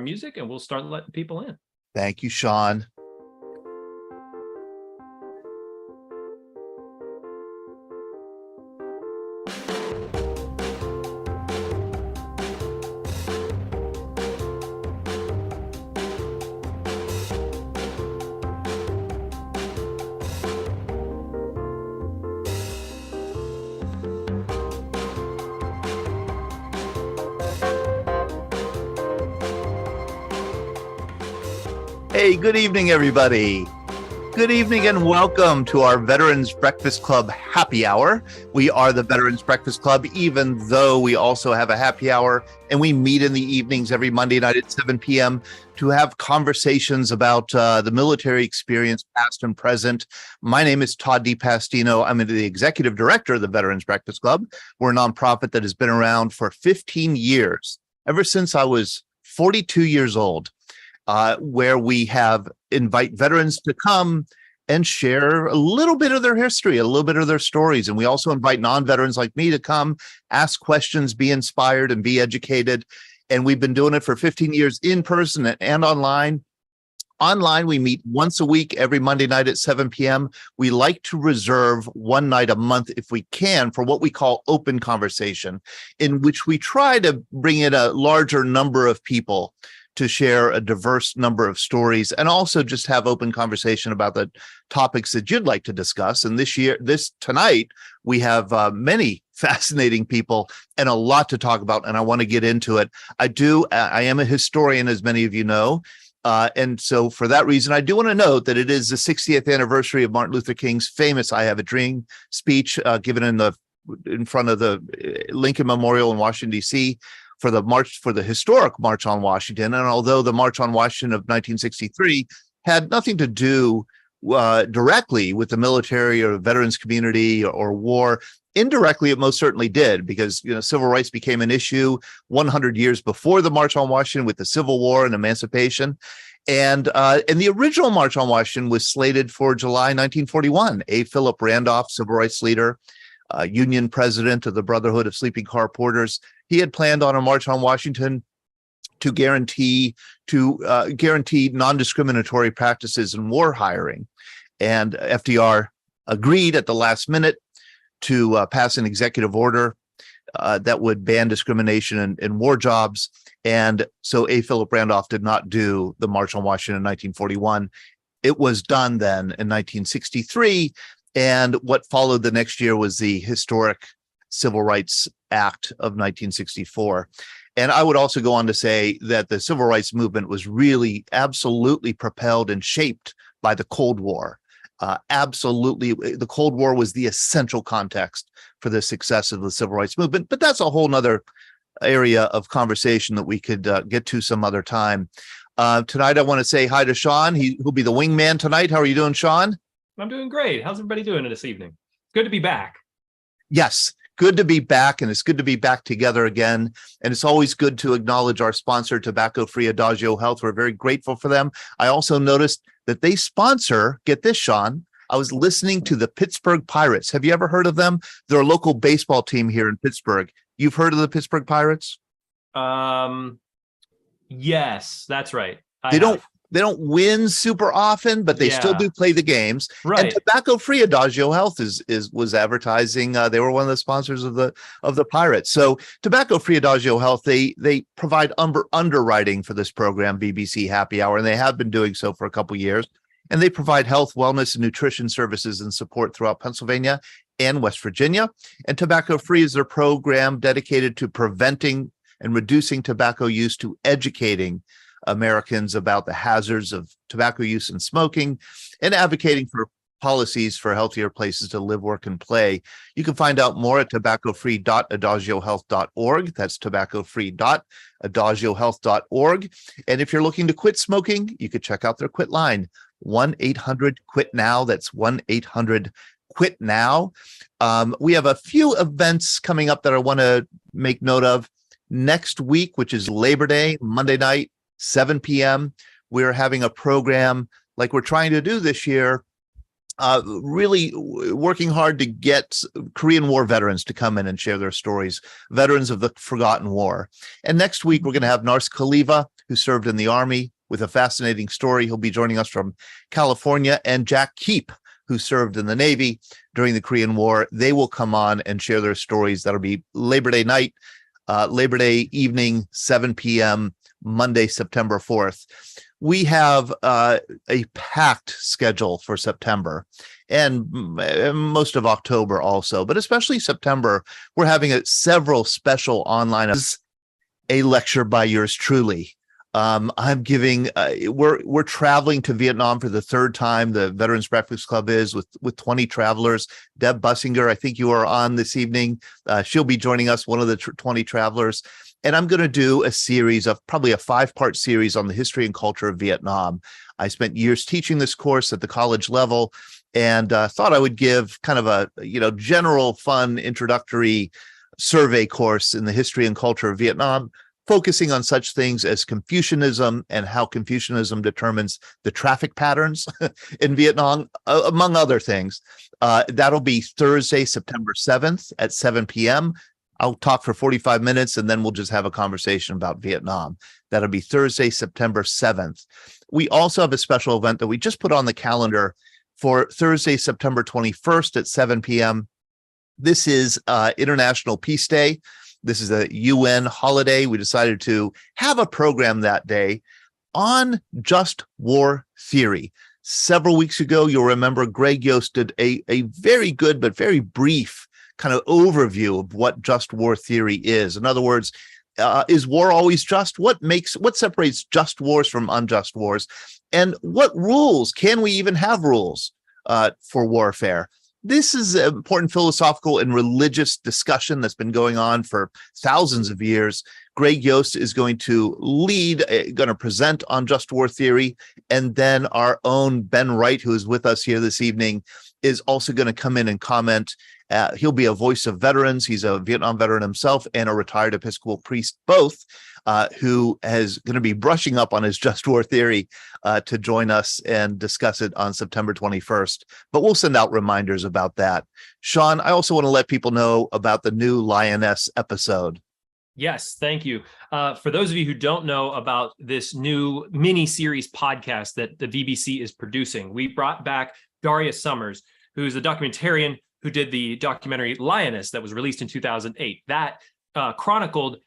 music and we'll start letting people in. Thank you, Sean. Hey, good evening, everybody. Good evening and welcome to our Veterans Breakfast Club happy hour. We are the Veterans Breakfast Club, even though we also have a happy hour, and we meet in the evenings every Monday night at 7 p.m. to have conversations about the military experience, past and present. My name is Todd DiPastino. I'm the executive director of the Veterans Breakfast Club. We're a nonprofit that has been around for 15 years, ever since I was 42 years old. Where we invite veterans to come and share a little bit of their history, a little bit of their stories. And we also invite non-veterans like me to come, ask questions, be inspired, and be educated. And we've been doing it for 15 years in person and online. Online, we meet once a week, every Monday night at 7 p.m. We like to reserve one night a month, if we can, for what we call open conversation, in which we try to bring in a larger number of people to share a diverse number of stories and also just have open conversation about the topics that you'd like to discuss. And tonight, we have many fascinating people and a lot to talk about, and I want to get into it. I am a historian, as many of you know. And so for that reason, I do want to note that it is the 60th anniversary of Martin Luther King's famous "I Have a Dream" speech given in front of the Lincoln Memorial in Washington, D.C., for the historic March on Washington. And although the March on Washington of 1963 had nothing to do directly with the military or veterans community or war, indirectly it most certainly did, because civil rights became an issue 100 years before the March on Washington with the Civil War and emancipation. And the original March on Washington was slated for July 1941. A. Philip Randolph, civil rights leader, union president of the Brotherhood of Sleeping Car Porters, he had planned on a March on Washington to guarantee non-discriminatory practices in war hiring. And FDR agreed at the last minute to pass an executive order that would ban discrimination in war jobs. And so A. Philip Randolph did not do the March on Washington in 1941. It was done then in 1963. And what followed the next year was the historic Civil Rights Act of 1964. And I would also go on to say that the civil rights movement was really absolutely propelled and shaped by the Cold War. Absolutely, the Cold War was the essential context for the success of the civil rights movement. But that's a whole nother area of conversation that we could get to some other time. Tonight, I want to say hi to Sean. He'll be the wingman tonight. How are you doing, Sean? I'm doing great. How's everybody doing this evening? Good to be back. Yes, good to be back, and it's good to be back together again. And it's always good to acknowledge our sponsor, Tobacco-Free Adagio Health. We're very grateful for them. I also noticed that they sponsor, get this, Sean, I was listening to the Pittsburgh Pirates. Have you ever heard of them? They're a local baseball team here in Pittsburgh. You've heard of the Pittsburgh Pirates? Yes, that's right. They don't win super often, but they still do play the games. Right. And Tobacco-Free Adagio Health was advertising. They were one of the sponsors of the Pirates. So Tobacco-Free Adagio Health, they provide underwriting for this program, VBC Happy Hour, and they have been doing so for a couple years. And they provide health, wellness, and nutrition services and support throughout Pennsylvania and West Virginia. And Tobacco-Free is their program dedicated to preventing and reducing tobacco use, to educating Americans about the hazards of tobacco use and smoking, and advocating for policies for healthier places to live, work, and play. You can find out more at tobaccofree.adagiohealth.org. That's tobaccofree.adagiohealth.org. And if you're looking to quit smoking, you could check out their quit line, 1-800-QUIT-NOW. That's 1-800-QUIT-NOW. We have a few events coming up that I want to make note of. Next week, which is Labor Day, Monday night, 7 p.m., we're having a program like we're trying to do this year, really working hard to get Korean War veterans to come in and share their stories, veterans of the forgotten war. And next week, we're going to have Nars Khalifa, who served in the Army with a fascinating story. He'll be joining us from California, and Jack Keep, who served in the Navy during the Korean War. They will come on and share their stories. That'll be Labor Day night, Labor Day evening, 7 p.m., Monday, September 4th. We have a packed schedule for September and most of October also, but especially September. We're having several special online, a lecture by yours truly. I'm giving, we're traveling to Vietnam for the third time. The Veterans Breakfast Club is with 20 travelers. Deb Bussinger, I think you are on this evening. She'll be joining us, one of the 20 travelers. And I'm going to do a series of probably a 5-part series on the history and culture of Vietnam. I spent years teaching this course at the college level, and thought I would give kind of a, general fun introductory survey course in the history and culture of Vietnam, focusing on such things as Confucianism and how Confucianism determines the traffic patterns in Vietnam, among other things. That'll be Thursday, September 7th at 7 p.m. I'll talk for 45 minutes, and then we'll just have a conversation about Vietnam. That'll be Thursday, September 7th. We also have a special event that we just put on the calendar for Thursday, September 21st at 7 p.m. This is International Peace Day. This is a UN holiday. We decided to have a program that day on just war theory. Several weeks ago, you'll remember Greg Yost did a very good but very brief kind of overview of what just war theory is. In other words, is war always just? What separates just wars from unjust wars? And what rules? Can we even have rules for warfare? This is an important philosophical and religious discussion that's been going on for thousands of years. Greg Yost is going to going to present on just war theory. And then our own Ben Wright, who is with us here this evening, is also going to come in and comment. He'll be a voice of veterans. He's a Vietnam veteran himself and a retired Episcopal priest, both, who is going to be brushing up on his just war theory to join us and discuss it on September 21st. But we'll send out reminders about that. Sean, I also want to let people know about the new Lioness episode. Yes, thank you. For those of you who don't know about this new mini-series podcast that the VBC is producing, we brought back Darius Summers, who's a documentarian who did the documentary Lioness that was released in 2008. That chronicled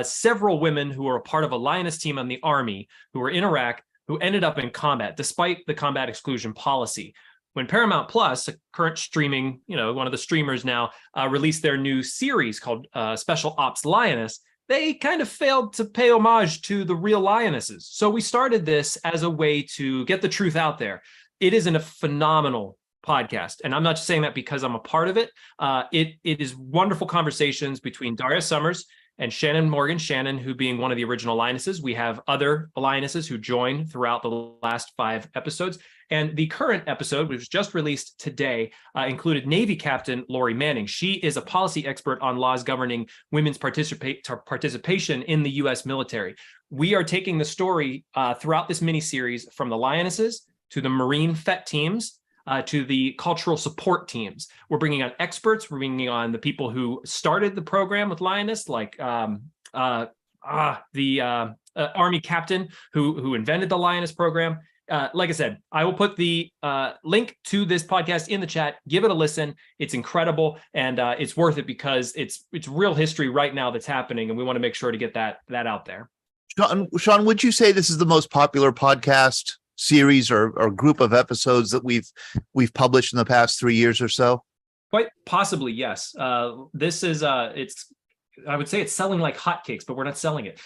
several women who were a part of a lioness team on the Army who were in Iraq, who ended up in combat despite the combat exclusion policy. When Paramount Plus, a current streaming, one of the streamers now, released their new series called Special Ops Linus, they kind of failed to pay homage to the real lionesses. So we started this as a way to get the truth out there. It is a phenomenal podcast, and I'm not just saying that because I'm a part of it. It is wonderful conversations between Darius Summers and Shannon Morgan, Shannon, who being one of the original lionesses. We have other lionesses who joined throughout the last 5 episodes. And the current episode, which was just released today, included Navy Captain Lori Manning. She is a policy expert on laws governing women's participation in the U.S. military. We are taking the story throughout this mini-series from the lionesses to the Marine FET teams, to the cultural support teams. We're bringing on experts. We're bringing on the people who started the program with Lioness, like the Army captain who invented the Lioness program. Like I said, I will put the link to this podcast in the chat. Give it a listen. It's incredible, and it's worth it because it's real history right now that's happening, and we want to make sure to get that out there. Sean, would you say this is the most popular podcast series or group of episodes that we've published in the past 3 years or so? Quite possibly, yes. This is I would say it's selling like hotcakes, but we're not selling it.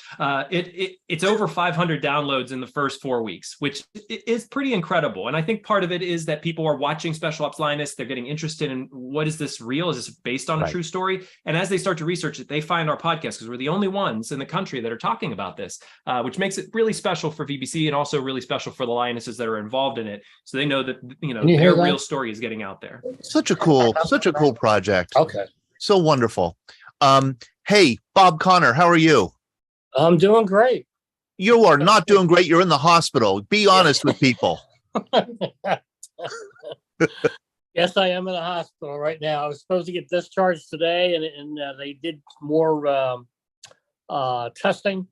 It's over 500 downloads in the first 4 weeks, which is pretty incredible. And I think part of it is that people are watching Special Ops Linus. They're getting interested in, what is this real? Is this based on a true story? And as they start to research it, they find our podcast because we're the only ones in the country that are talking about this, which makes it really special for VBC and also really special for the lionesses that are involved in it. So they know that, their real story is getting out there. Such a cool project. Okay. So wonderful. Hey, Bob Connor, how are you? I'm doing great. You are not doing great. You're in the hospital. Be honest with people. Yes, I am in the hospital right now. I was supposed to get discharged today, and they did more testing,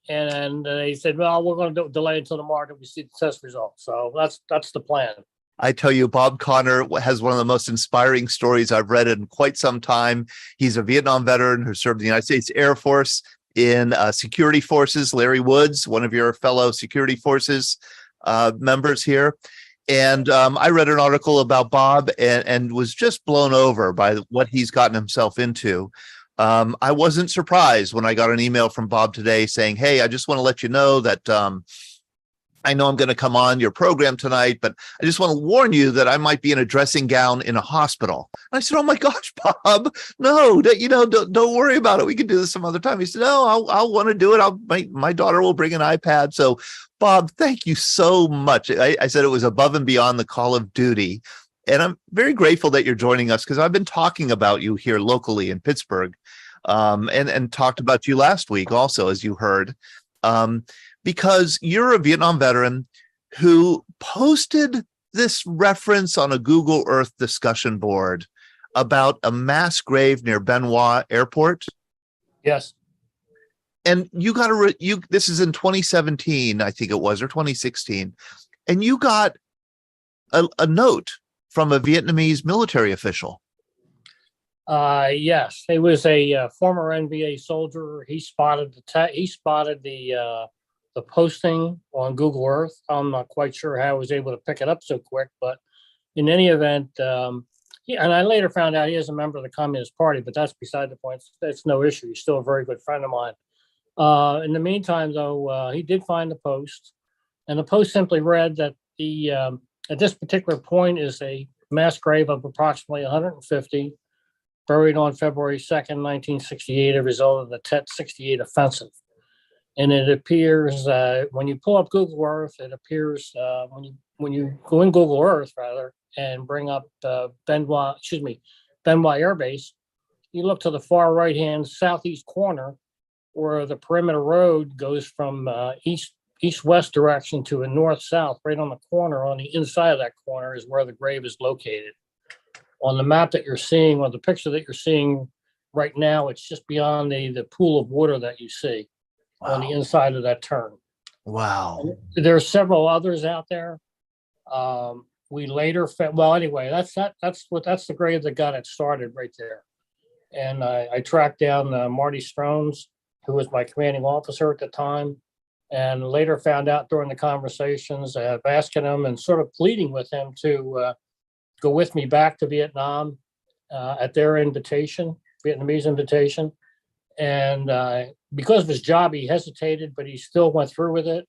And they said, well, we're going to delay until tomorrow till we see the test results. So that's the plan. I tell you, Bob Connor has one of the most inspiring stories I've read in quite some time. He's a Vietnam veteran who served in the United States Air Force in security forces. Larry Woods, one of your fellow security forces members here. And I read an article about Bob and was just blown over by what he's gotten himself into. I wasn't surprised when I got an email from Bob today saying, hey, I just want to let you know that I know I'm going to come on your program tonight, but I just want to warn you that I might be in a dressing gown in a hospital. And I said, oh my gosh, Bob, no, don't worry about it. We can do this some other time. He said, no, I'll want to do it. My daughter will bring an iPad. So Bob, thank you so much. I said it was above and beyond the call of duty. And I'm very grateful that you're joining us because I've been talking about you here locally in Pittsburgh and talked about you last week also, as you heard. Because you're a Vietnam veteran who posted this reference on a Google Earth discussion board about a mass grave near Ben Hoa Airport. Yes. And you got this is in 2017, I think it was, or 2016. And you got a note from a Vietnamese military official. Yes, it was a former NVA soldier. He spotted the posting on Google Earth. I'm not quite sure how I was able to pick it up so quick, but in any event, and I later found out he is a member of the Communist Party, but that's beside the point. That's no issue. He's still a very good friend of mine. In the meantime, though, he did find the post, and the post simply read that at this particular point is a mass grave of approximately 150 buried on February 2nd, 1968, as a result of the Tet 68 offensive. And it appears when you pull up Google Earth, it appears when you go in Google Earth rather and bring up Ben Hoa Air Base, you look to the far right-hand southeast corner where the perimeter road goes from east-west direction to a north-south. Right on the corner, on the inside of that corner, is where the grave is located. On the map that you're seeing, or the picture that you're seeing right now, it's just beyond the pool of water that you see. Wow. On the inside of that turn. Wow. And there are several others out there. We later found, well, anyway, that's the grave that got it started right there. And I tracked down Marty Strones, who was my commanding officer at the time, and later found out during the conversations of asking him and sort of pleading with him to go with me back to Vietnam at their invitation, Vietnamese invitation. And because of his job, he hesitated, but he still went through with it.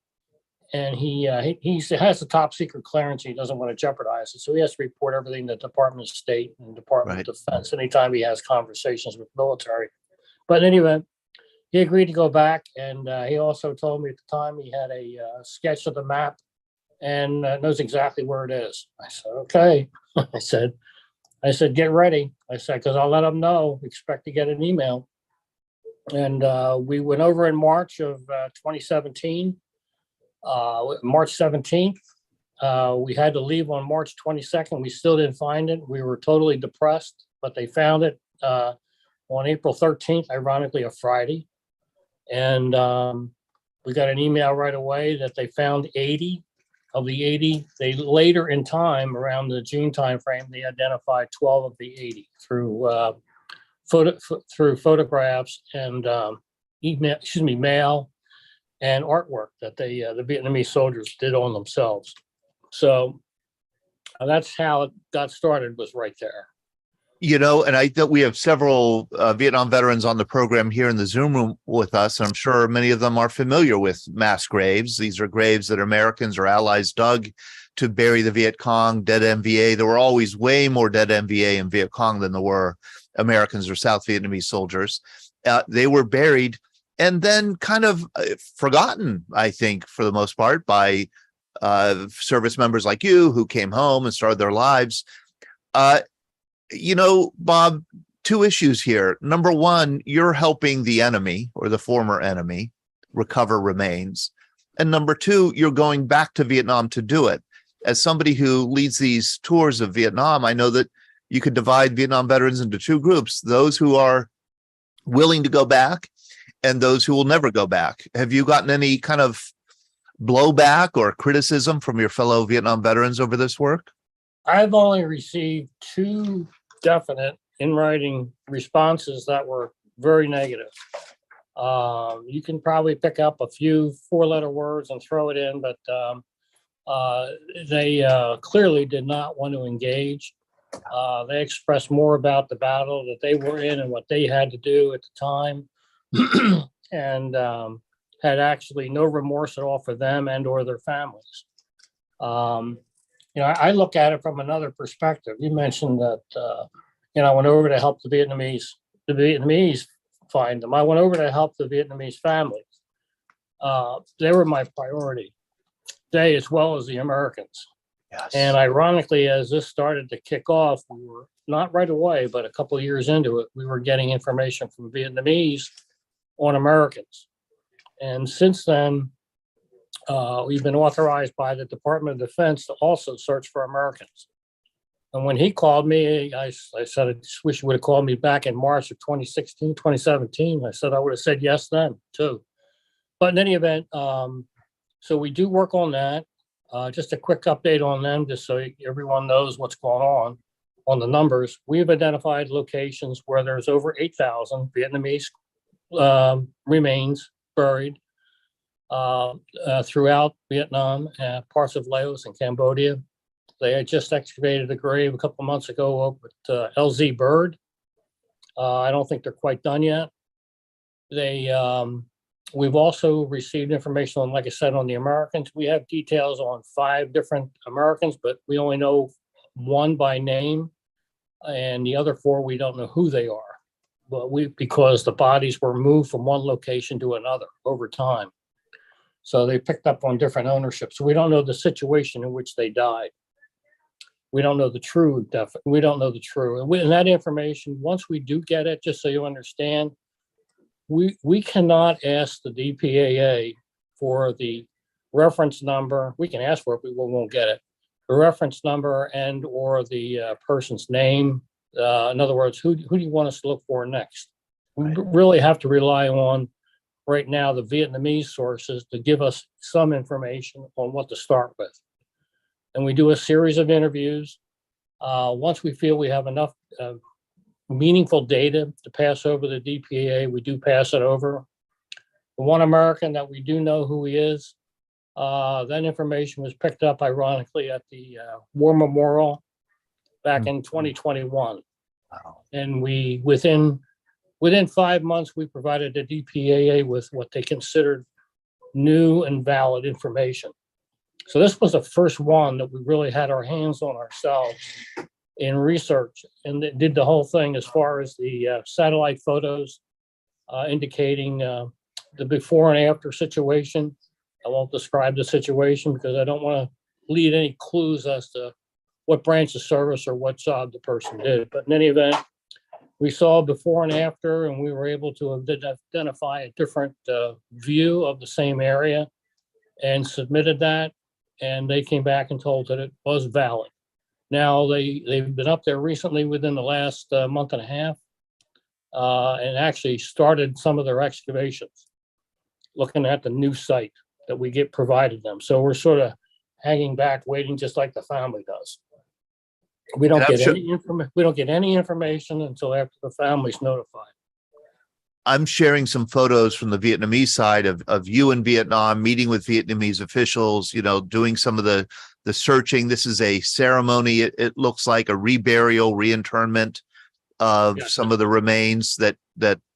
And he has a top secret clearance. He doesn't want to jeopardize it. So he has to report everything to the Department of State and Department of Defense anytime he has conversations with military. But in any event, he agreed to go back. And he also told me at the time he had a sketch of the map and knows exactly where it is. I said, okay. I said, get ready. I said, because I'll let him know, expect to get an email. And we went over in March of 2017, March 17th. We had to leave on March 22nd. We still didn't find it. We were totally depressed, but they found it on April 13th, ironically a Friday. And we got an email right away that they found 80 of the 80. They later in time, around the June timeframe, they identified 12 of the 80 through through photographs and mail and artwork that the Vietnamese soldiers did on themselves. So that's how it got started, was right there. And I thought we have several Vietnam veterans on the program here in the Zoom room with us. And I'm sure many of them are familiar with mass graves. These are graves that Americans or allies dug to bury the Viet Cong, dead MVA. There were always way more dead MVA and Viet Cong than there were Americans or South Vietnamese soldiers. They were buried and then kind of forgotten, I think, for the most part, by service members like you who came home and started their lives. Bob, two issues here. Number one, you're helping the enemy or the former enemy recover remains. And number two, you're going back to Vietnam to do it. As somebody who leads these tours of Vietnam, I know that you could divide Vietnam veterans into two groups: those who are willing to go back and those who will never go back. Have you gotten any kind of blowback or criticism from your fellow Vietnam veterans over this work? I've only received 2 definite in writing responses that were very negative. You can probably pick up a few 4-letter words and throw it in, but they clearly did not want to engage. They expressed more about the battle that they were in and what they had to do at the time, and had actually no remorse at all for them and or their families. I look at it from another perspective. You mentioned that, I went over to help the Vietnamese find them. I went over to help the Vietnamese families. They were my priority, they as well as the Americans. Yes. And ironically, as this started to kick off, we were not right away, but a couple of years into it, we were getting information from Vietnamese on Americans. And since then, we've been authorized by the Department of Defense to also search for Americans. And when he called me, I said, I just wish you would have called me back in March of 2016, 2017. I said I would have said yes then too. But in any event, so we do work on that. Just a quick update on them, just so everyone knows what's going on the numbers. We've identified locations where there's over 8,000 Vietnamese remains buried throughout Vietnam, parts of Laos and Cambodia. They had just excavated a grave a couple months ago up at LZ Bird. I don't think they're quite done yet. We've also received information on, like I said, on the Americans. We have details on 5 different Americans, but we only know 1 by name, and the other 4 we don't know who they are. But because the bodies were moved from one location to another over time, so they picked up on different ownership. So we don't know the situation in which they died. We don't know the true. We don't know the true. And that information, once we do get it, just so you understand, we cannot ask the DPAA for the reference number. We can ask for it, but we won't get it. The reference number and or the person's name. In other words, who do you want us to look for next? We really have to rely on, right now, the Vietnamese sources to give us some information on what to start with. And we do a series of interviews. Once we feel we have enough meaningful data to pass over the DPAA, we do pass it over. The one American that we do know who he is, that information was picked up, ironically, at the War Memorial back in 2021. Wow. And within 5 months, we provided the DPAA with what they considered new and valid information. So this was the first one that we really had our hands on ourselves in research, and did the whole thing as far as the satellite photos indicating the before and after situation. I won't describe the situation because I don't want to lead any clues as to what branch of service or what job the person did. But in any event, we saw before and after, and we were able to identify a different view of the same area and submitted that. And they came back and told that it was valid. Now, they've been up there recently within the last month and a half and actually started some of their excavations, looking at the new site that we get provided them. So we're sort of hanging back, waiting just like the family does. We don't get any information until after the family's notified. I'm sharing some photos from the Vietnamese side of you in Vietnam, meeting with Vietnamese officials, doing some of the searching. This is a ceremony. It looks like a reburial, reinterment of some of the remains that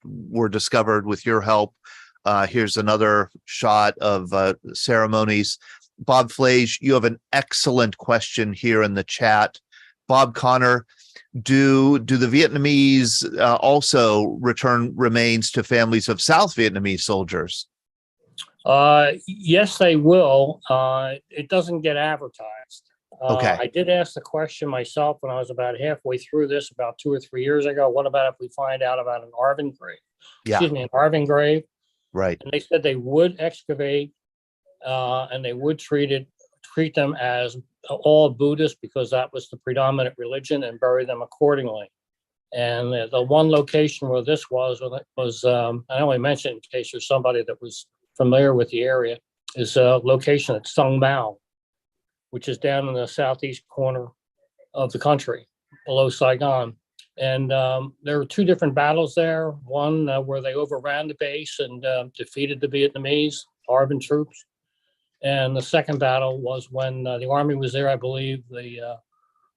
were discovered with your help. Here's another shot of ceremonies. Bob Flage, you have an excellent question here in the chat. Bob Connor, do the Vietnamese also return remains to families of South Vietnamese soldiers? Yes, they will. It doesn't get advertised. Okay. I did ask the question myself when I was about halfway through this about 2 or 3 years ago. What about if we find out about an Arvin grave? Yeah. Excuse me, an Arvin grave. Right. And they said they would excavate and they would treat them as all Buddhist because that was the predominant religion and bury them accordingly. And the one location where this was I only mentioned in case there's somebody that was familiar with the area, is a location at Sung Mao, which is down in the southeast corner of the country, below Saigon. And there were two different battles there. One where they overran the base and defeated the Vietnamese ARVN troops. And the second battle was when the Army was there. I believe the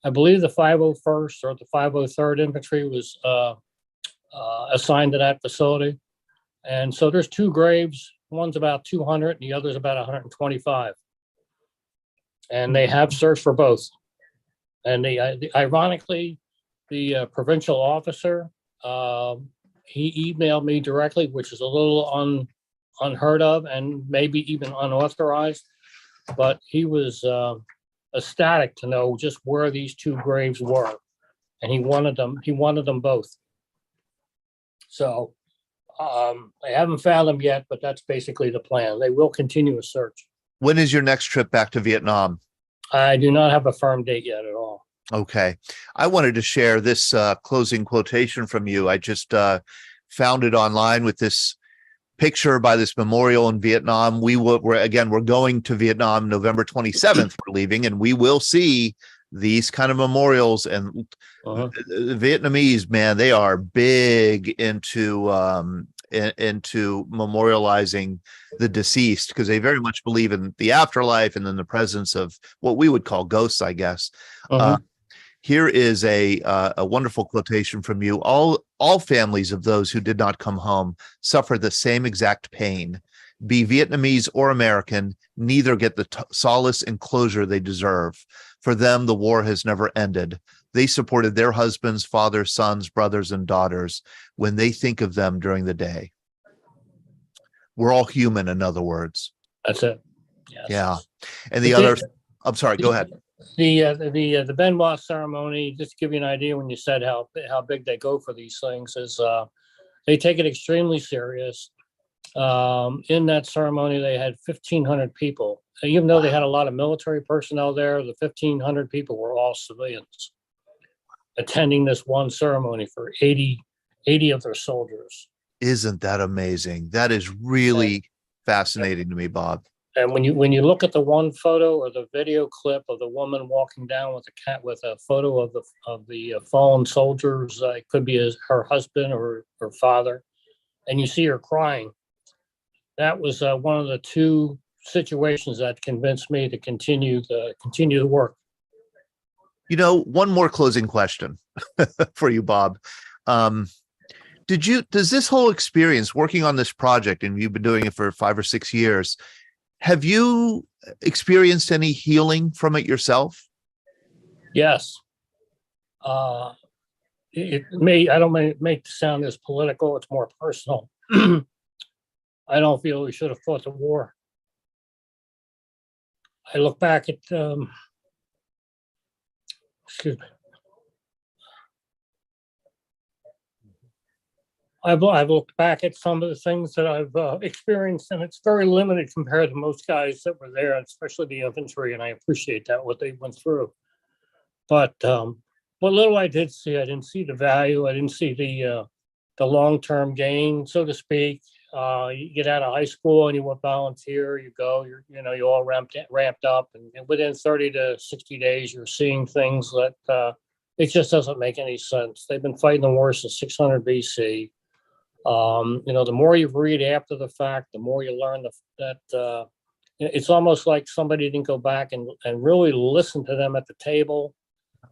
501st or the 503rd Infantry was assigned to that facility. And so there's two graves. One's about 200 and the other's about 125. And they have searched for both. And ironically, the provincial officer, he emailed me directly, which is a little unheard of and maybe even unauthorized. But he was ecstatic to know just where these two graves were, and he wanted them both. So I haven't found them yet, but that's basically the plan. They will continue a search. When is your next trip back to Vietnam? I do not have a firm date yet at all. Okay. I wanted to share this closing quotation from you. I just found it online with this picture by this memorial in Vietnam. We're going to Vietnam November 27th. We're leaving, and we will see these kind of memorials. And the Vietnamese, man, they are big into memorializing the deceased, because they very much believe in the afterlife and then the presence of what we would call ghosts, I guess. Here is a wonderful quotation from you. All families of those who did not come home suffer the same exact pain. Be Vietnamese or American, neither get the solace and closure they deserve. For them, the war has never ended. They supported their husbands, fathers, sons, brothers, and daughters when they think of them during the day. We're all human, in other words. That's it. Yes. Yeah. And the other, I'm sorry, go ahead. The Benoit ceremony, just to give you an idea, when you said how big they go for these things, is they take it extremely serious. In that ceremony, they had 1,500 people. Even though they had a lot of military personnel there, the 1,500 people were all civilians attending this one ceremony for 80 of their soldiers. Isn't that amazing? That is really fascinating to me, Bob. And when you look at the one photo or the video clip of the woman walking down with a cat with a photo of the fallen soldiers, it could be her husband or her father, and you see her crying. That was one of the two situations that convinced me to continue the work. You know, one more closing question for you, Bob. Does this whole experience working on this project, and you've been doing it for 5 or 6 years, have you experienced any healing from it yourself? Yes. I don't make it sound as political. It's more personal. I don't feel we should have fought the war. I look back at, excuse me. I've looked back at some of the things that I've experienced, and it's very limited compared to most guys that were there, especially the infantry, and I appreciate that, what they went through. But what little I did see, I didn't see the value. I didn't see the long-term gain, so to speak. You get out of high school and you want to volunteer, you go, you all ramped up, and within 30 to 60 days, you're seeing things that it just doesn't make any sense. They've been fighting the war since 600 BC. The more you read after the fact, the more you learn that it's almost like somebody didn't go back and really listen to them at the table.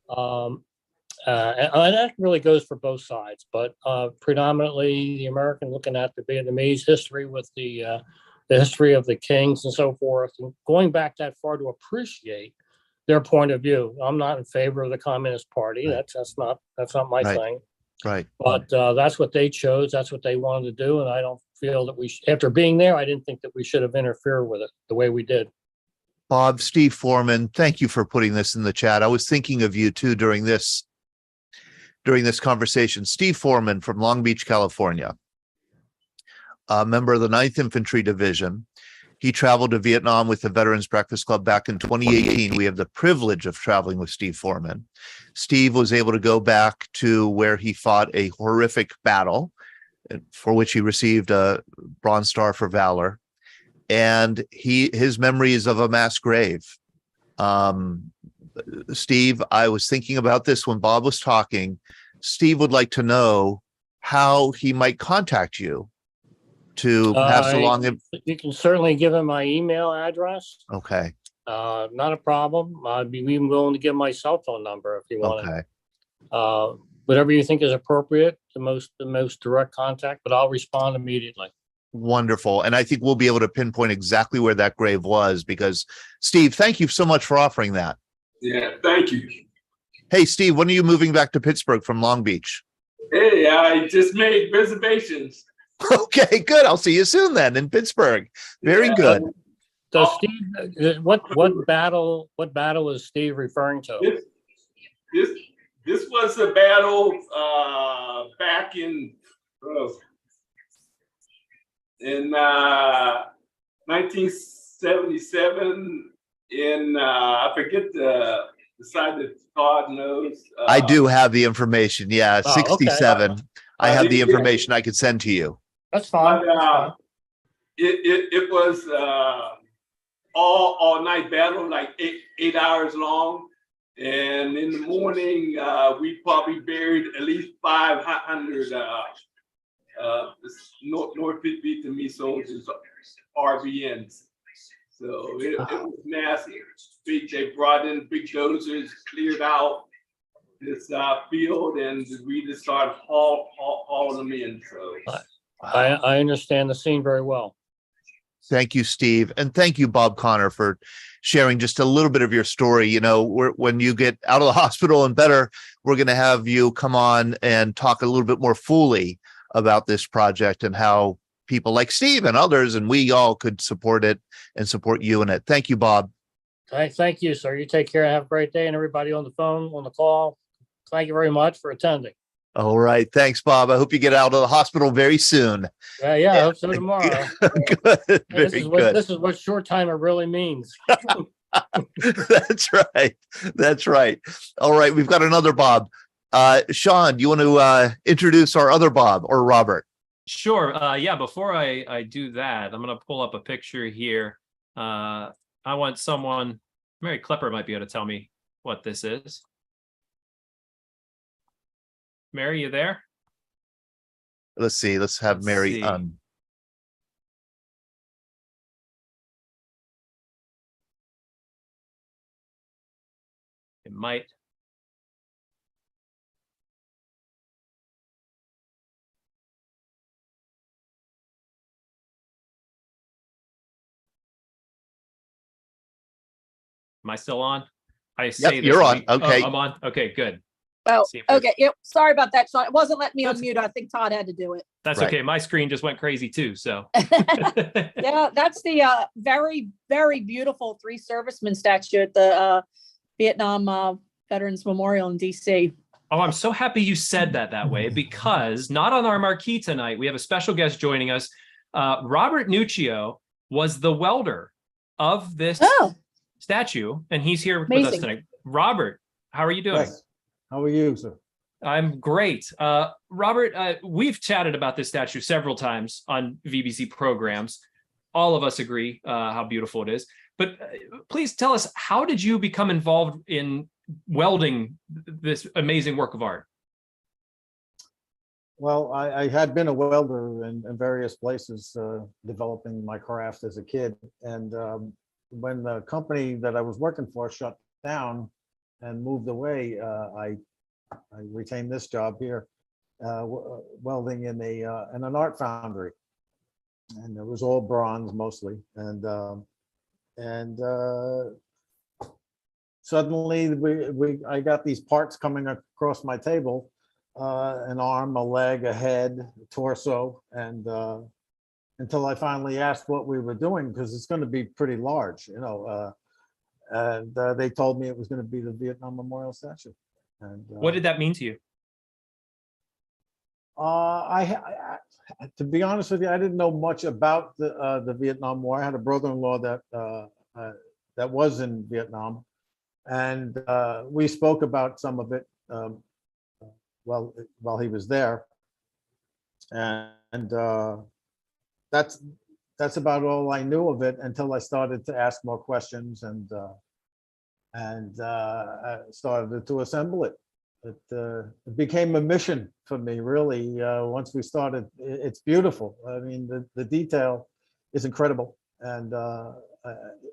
And that really goes for both sides, but predominantly the American looking at the Vietnamese history with the history of the kings and so forth, and going back that far to appreciate their point of view. I'm not in favor of the Communist Party. Right. That's not my thing. Right. But that's what they chose. That's what they wanted to do. And I don't feel that after being there, I didn't think that we should have interfered with it the way we did. Bob, Steve Foreman, thank you for putting this in the chat. I was thinking of you too during this conversation. Steve Foreman from Long Beach, California, a member of the 9th Infantry Division. He traveled to Vietnam with the Veterans Breakfast Club back in 2018. We have the privilege of traveling with Steve Foreman. Steve was able to go back to where he fought a horrific battle for which he received a Bronze Star for Valor. And his memories of a mass grave. Steve, I was thinking about this when Bob was talking. Steve would like to know how he might contact you to pass along. You can certainly give him my email address. Okay. Not a problem. I'd be even willing to give my cell phone number if you want. Okay. Whatever you think is appropriate, the most direct contact, but I'll respond immediately. Wonderful. And I think we'll be able to pinpoint exactly where that grave was, because Steve, thank you so much for offering that. Yeah, thank you. Hey, Steve, when are you moving back to Pittsburgh from Long Beach? Hey, I just made reservations. Okay, good. I'll see you soon then in Pittsburgh. Very good. So Steve, what battle is Steve referring to? This was a battle back in 1977 in I forget the side that Todd knows. I do have the information. Yeah, 67. Okay. I have the information I could send to you. That's fine. But, it was all night battle, like eight hours long. And in the morning, we probably buried at least 500 North Vietnamese soldiers, RVNs. So it was massive. They brought in big dozers, cleared out this field, and we just started hauling them in. So I understand the scene very well. Thank you, Steve. And thank you, Bob Connor, for sharing just a little bit of your story. You know, when you get out of the hospital and better, we're going to have you come on and talk a little bit more fully about this project and how people like Steve and others and we all could support it and support you in it. Thank you, Bob. Thank you, sir. You take care. Have a great day. And everybody on the phone, on the call, thank you very much for attending. All right. Thanks, Bob. I hope you get out of the hospital very soon. Yeah, I hope so tomorrow. Good. This is what short timer really means. That's right. That's right. All right. We've got another Bob. Sean, do you want to introduce our other Bob or Robert? Sure. Yeah. Before I do that, I'm going to pull up a picture here. I want someone, Mary Klepper might be able to tell me what this is. Mary, you there? Let's see. Let's have Mary on. It might. Am I still on? Yep, you're on. Okay. Oh, I'm on. Okay, good. Oh, okay. Yep. Sorry about that, Sean. It wasn't letting me unmute. I think Todd had to do it. That's right. Okay. My screen just went crazy too. So yeah, that's the very, very beautiful 3 servicemen statue at the Vietnam Veterans Memorial in DC. Oh, I'm so happy you said that way, because not on our marquee tonight, we have a special guest joining us. Robert Nuccio was the welder of this statue, and he's here with us tonight. Robert, how are you doing? Yes. How are you, sir? I'm great. Robert, we've chatted about this statue several times on VBC programs. All of us agree how beautiful it is. But please tell us, how did you become involved in welding this amazing work of art? Well, I had been a welder in various places, developing my craft as a kid. And when the company that I was working for shut down and moved away, I retained this job here, welding in an art foundry, and it was all bronze mostly. And suddenly I got these parts coming across my table, an arm, a leg, a head, a torso, and until I finally asked what we were doing, because it's going to be pretty large, you know. And they told me it was going to be the Vietnam Memorial Statue. And what did that mean to you? To be honest with you, I didn't know much about the Vietnam War. I had a brother-in-law that was in Vietnam, and we spoke about some of it while he was there, and that's about all I knew of it until I started to ask more questions and started to assemble it. It became a mission for me, really. Once we started, it's beautiful. I mean, the detail is incredible, and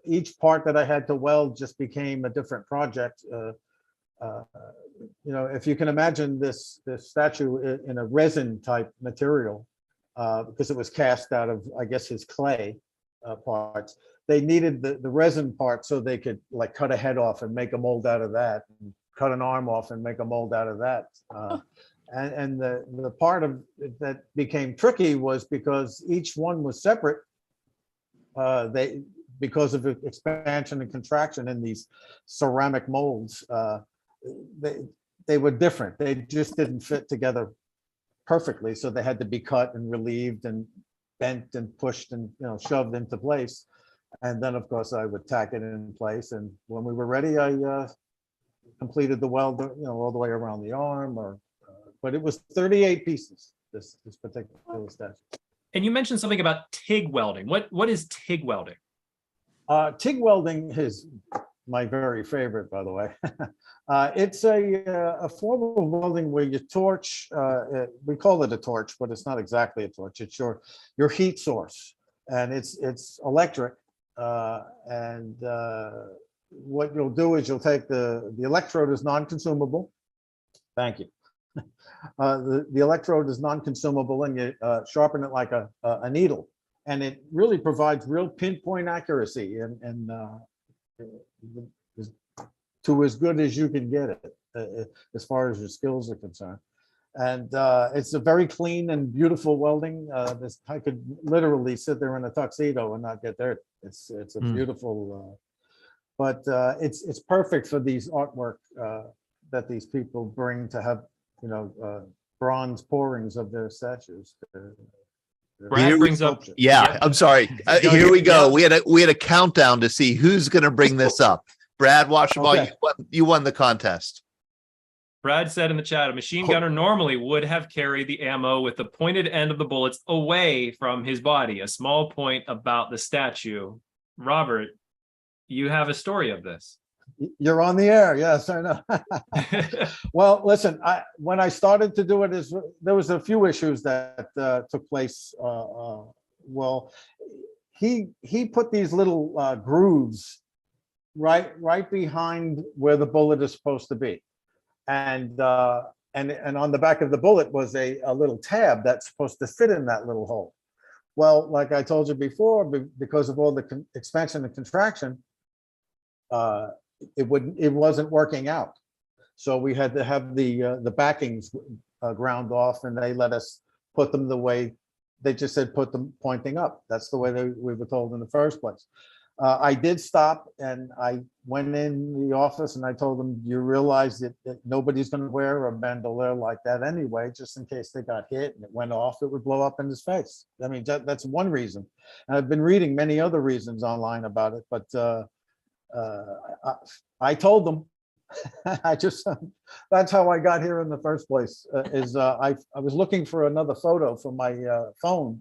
each part that I had to weld just became a different project. If you can imagine this statue in a resin type material, because it was cast out of, I guess, his clay parts. They needed the resin part so they could like cut a head off and make a mold out of that, and cut an arm off and make a mold out of that. And the part of it that became tricky was because each one was separate. Because of expansion and contraction in these ceramic molds, they were different. They just didn't fit together perfectly, so they had to be cut and relieved and bent and pushed and shoved into place. And then, of course, I would tack it in place. And when we were ready, I completed the weld, all the way around the arm. But it was 38 pieces. This particular statue. And you mentioned something about TIG welding. What is TIG welding? TIG welding is my very favorite, by the way. It's a form of welding where you torch. We call it a torch, but it's not exactly a torch. It's your heat source, and it's electric. And what you'll do is you'll take the electrode is non-consumable. Thank you. The electrode is non-consumable, and you sharpen it like a needle, and it really provides real pinpoint accuracy and to as good as you can get it as far as your skills are concerned. And it's a very clean and beautiful welding. I could literally sit there in a tuxedo and not get there. It's a beautiful, but it's perfect for these artwork that these people bring to have, bronze pourings of their statues. Brad brings up. Yeah, I'm sorry. Here we go. We had a countdown to see who's going to bring this up. Brad Washaball, Okay. you won the contest. Brad said in the chat, a machine gunner normally would have carried the ammo with the pointed end of the bullets away from his body. A small point about the statue. Robert, you have a story of this. You're on the air. Yes, I know. Well, listen, when I started to do it, there was a few issues that took place. Well, he put these little grooves right behind where the bullet is supposed to be, and on the back of the bullet was a little tab that's supposed to fit in that little hole. Well, like I told you before, because of all the expansion and contraction, it wasn't working out. So we had to have the backings ground off, and they let us put them the way they just said, put them pointing up. That's the way we were told in the first place. I did stop, and I went in the office and I told them, you realize that nobody's going to wear a bandolier like that anyway, just in case they got hit and it went off, it would blow up in his face. I mean, that's one reason. And I've been reading many other reasons online about it, but I told them. That's how I got here in the first place. I was looking for another photo for my phone,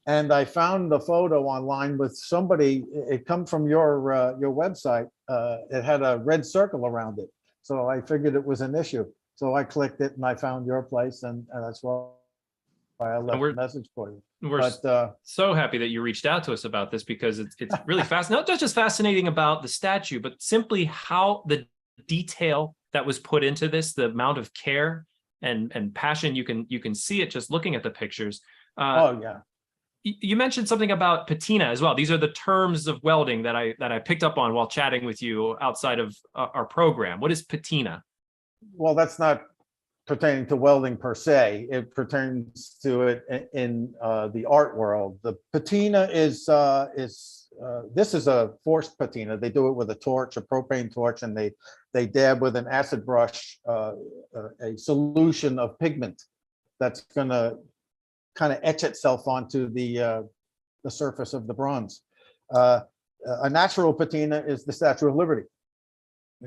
and I found the photo online with somebody. It come from your website. It had a red circle around it, so I figured it was an issue. So I clicked it, and I found your place, and that's why I left a message for you. We're so happy that you reached out to us about this, because it's really fascinating. Not just fascinating about the statue, but simply how the detail that was put into this, the amount of care and passion. You can see it just looking at the pictures. Oh yeah. You mentioned something about patina as well. These are the terms of welding that I picked up on while chatting with you outside of our program. What is patina? Well, that's not pertaining to welding per se. It pertains to it in the art world. The patina is this is a forced patina. They do it with a torch, a propane torch, and they dab with an acid brush a solution of pigment that's going to kind of etch itself onto the surface of the bronze. A natural patina is the Statue of Liberty.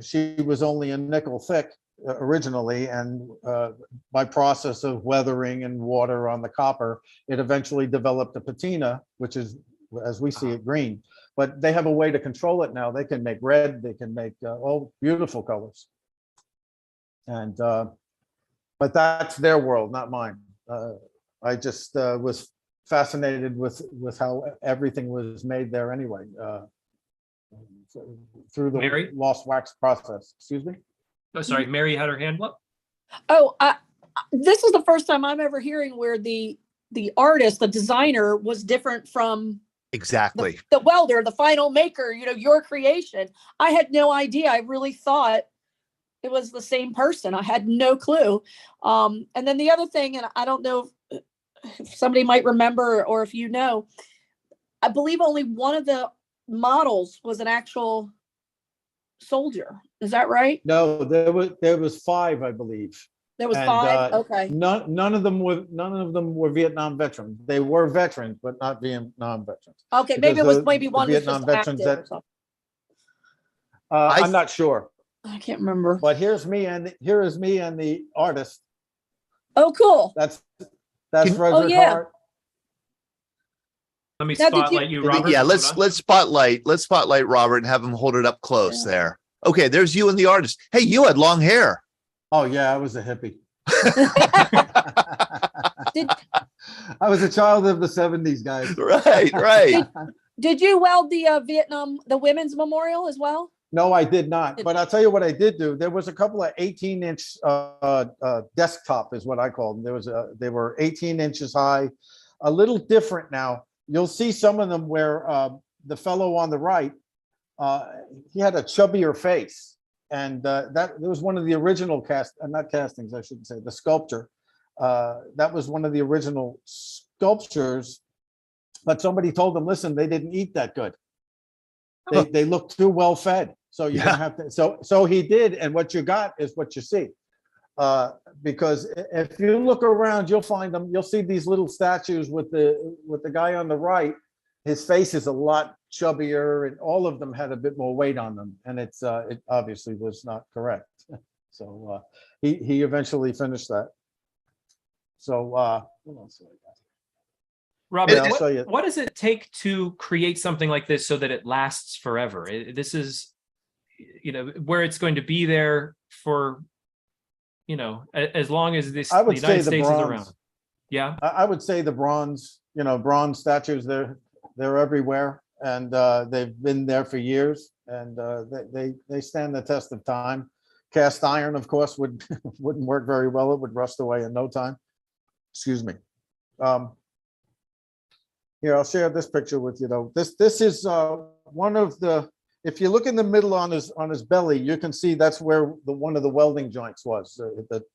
She was only a nickel thick originally, and by process of weathering and water on the copper, it eventually developed a patina, which is, as we see it, green. But they have a way to control it now. They can make red, they can make all beautiful colors. And but that's their world, not mine. I just was fascinated with how everything was made there anyway, through the Mary? lost wax process. Excuse me? Oh, sorry, Mary had her hand up. Oh, this is the first time I'm ever hearing where the artist, the designer, was different from Exactly. the welder, the final maker, your creation. I had no idea. I really thought it was the same person. I had no clue. And then the other thing, and I don't know if somebody might remember or if you know, I believe only one of the models was an actual soldier. Is that right? No, there was 5, I believe. There was And, 5. Okay. None of them were Vietnam veterans. They were veterans, but not Vietnam veterans. Okay. Maybe it was the one was Vietnam just veterans active or something. I'm not sure. I can't remember. But here is me and the artist. Oh, cool. That's Frederick yeah. Hart. Let me Now, did you- spotlight you, Robert. Yeah, Hold on. let's spotlight Robert and have him hold it up close there. Okay, there's you and the artist. Hey, you had long hair. Oh yeah, I was a hippie. Did- I was a child of the 70s, guys. Right. Did you weld the women's memorial as well? No, I did not. But I'll tell you what I did do. There was a couple of 18-inch desktop is what I called them. They were 18 inches high, a little different now. You'll see some of them where the fellow on the right, he had a chubbier face. And that was one of the original not castings, I shouldn't say, the sculptor. That was one of the original sculptures. But somebody told them, listen, they didn't eat that good. They looked too well fed. So you're gonna have to. So he did, and what you got is what you see. Because if you look around, you'll find them. You'll see these little statues with the guy on the right. His face is a lot chubbier, and all of them had a bit more weight on them, and it obviously was not correct. So he eventually finished that. So what else do I got? Robert, I'll show you. what does it take to create something like this so that it lasts forever? This is, where it's going to be there for, as long as the I would say United the States is bronze. around. Yeah. I would say the bronze. Bronze statues. They're everywhere, and they've been there for years, and they stand the test of time. Cast iron, of course, wouldn't work very well. It would rust away in no time. Excuse me. Here, I'll share this picture with you, though. This is one of the. If you look in the middle on his belly, you can see that's where one of the welding joints was,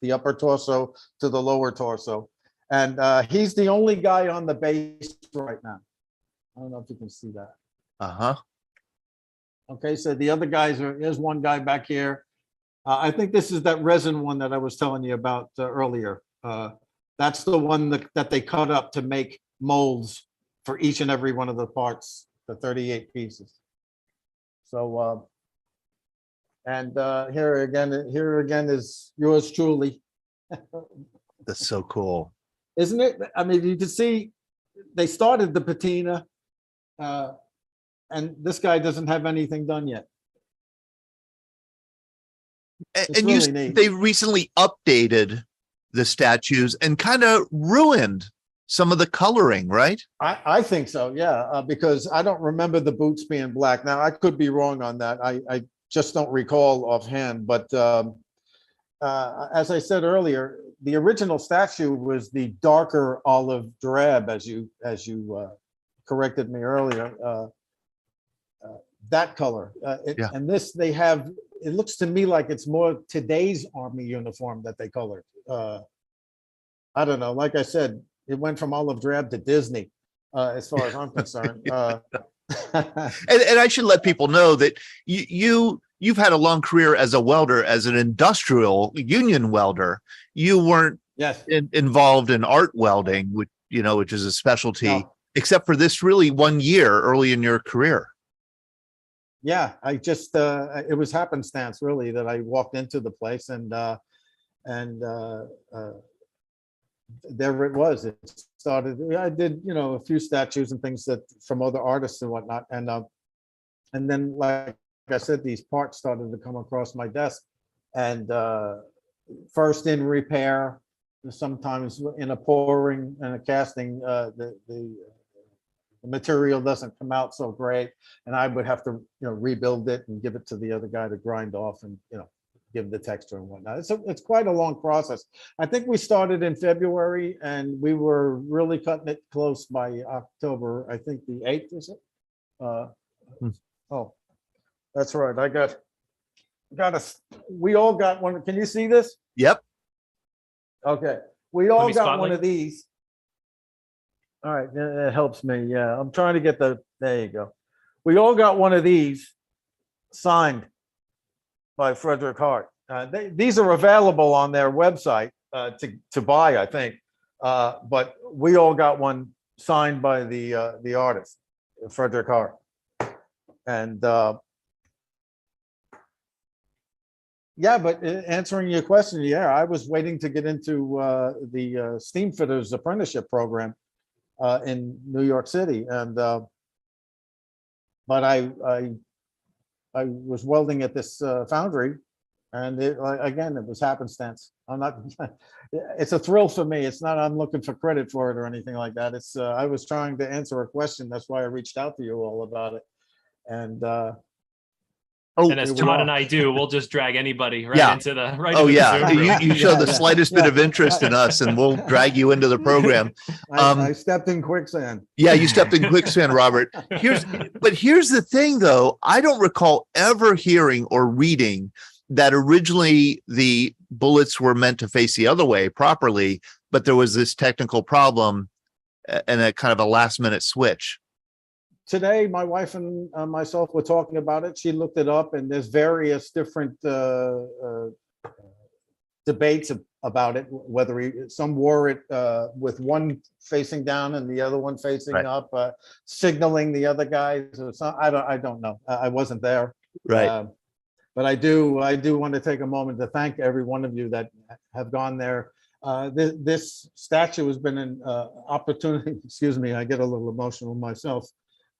the upper torso to the lower torso, and he's the only guy on the base right now. I don't know if you can see that. Okay, so the other guys here's one guy back here. I think this is that resin one that I was telling you about earlier. That's the one that they cut up to make molds for each and every one of the parts, the 38 pieces. So, and here again is yours truly. That's so cool. Isn't it? I mean, you can see they started the patina, and this guy doesn't have anything done yet. And really neat. They recently updated the statues and kind of ruined some of the coloring, right? I think so, yeah, because I don't remember the boots being black. Now, I could be wrong on that. I just don't recall offhand. But as I said earlier, the original statue was the darker olive drab, as you corrected me earlier. That color. Yeah. And this, they have, it looks to me like it's more today's Army uniform that they colored. I don't know. Like I said, it went from olive drab to Disney, as far as I'm concerned. And I should let people know that you've had a long career as a welder, as an industrial union welder. You weren't Yes. involved in art welding, which is a specialty, No. except for this really 1 year early in your career. Yeah, I just it was happenstance really that I walked into the place and there it was. It started. I did a few statues and things that from other artists and whatnot, and then like I said, these parts started to come across my desk, and first in repair, sometimes in a pouring and a casting, the material doesn't come out so great, and I would have to rebuild it and give it to the other guy to grind off and give the texture and whatnot. It's quite a long process. I think we started in February and we were really cutting it close by October. I think the 8th, is it? Oh, that's right. We all got one. Can you see this? Yep. Okay. We all got spotlight? one of these. All right, that helps me. Yeah, I'm trying to get there you go. We all got one of these signed by Frederick Hart. These are available on their website to buy, I think. But we all got one signed by the artist, Frederick Hart. And yeah, but answering your question, yeah, I was waiting to get into the steam fitters apprenticeship program in New York City, and but I was welding at this foundry, and again, it was happenstance. I'm not. It's a thrill for me. It's not. I'm looking for credit for it or anything like that. It's. I was trying to answer a question. That's why I reached out to you all about it, and. And as John and I do, we'll just drag anybody into the You show the slightest bit of interest in us, and we'll drag you into the program. I stepped in quicksand. Yeah, you stepped in quicksand, Robert. Here's the thing, though. I don't recall ever hearing or reading that originally the bullets were meant to face the other way properly, but there was this technical problem and a kind of a last-minute switch. Today, my wife and myself were talking about it. She looked it up, and there's various different debates about it. Whether some wore it with one facing down and the other one facing up, signaling the other guys. Or some, I don't know. I wasn't there. Right. But I do want to take a moment to thank every one of you that have gone there. This statue has been an opportunity. Excuse me, I get a little emotional myself.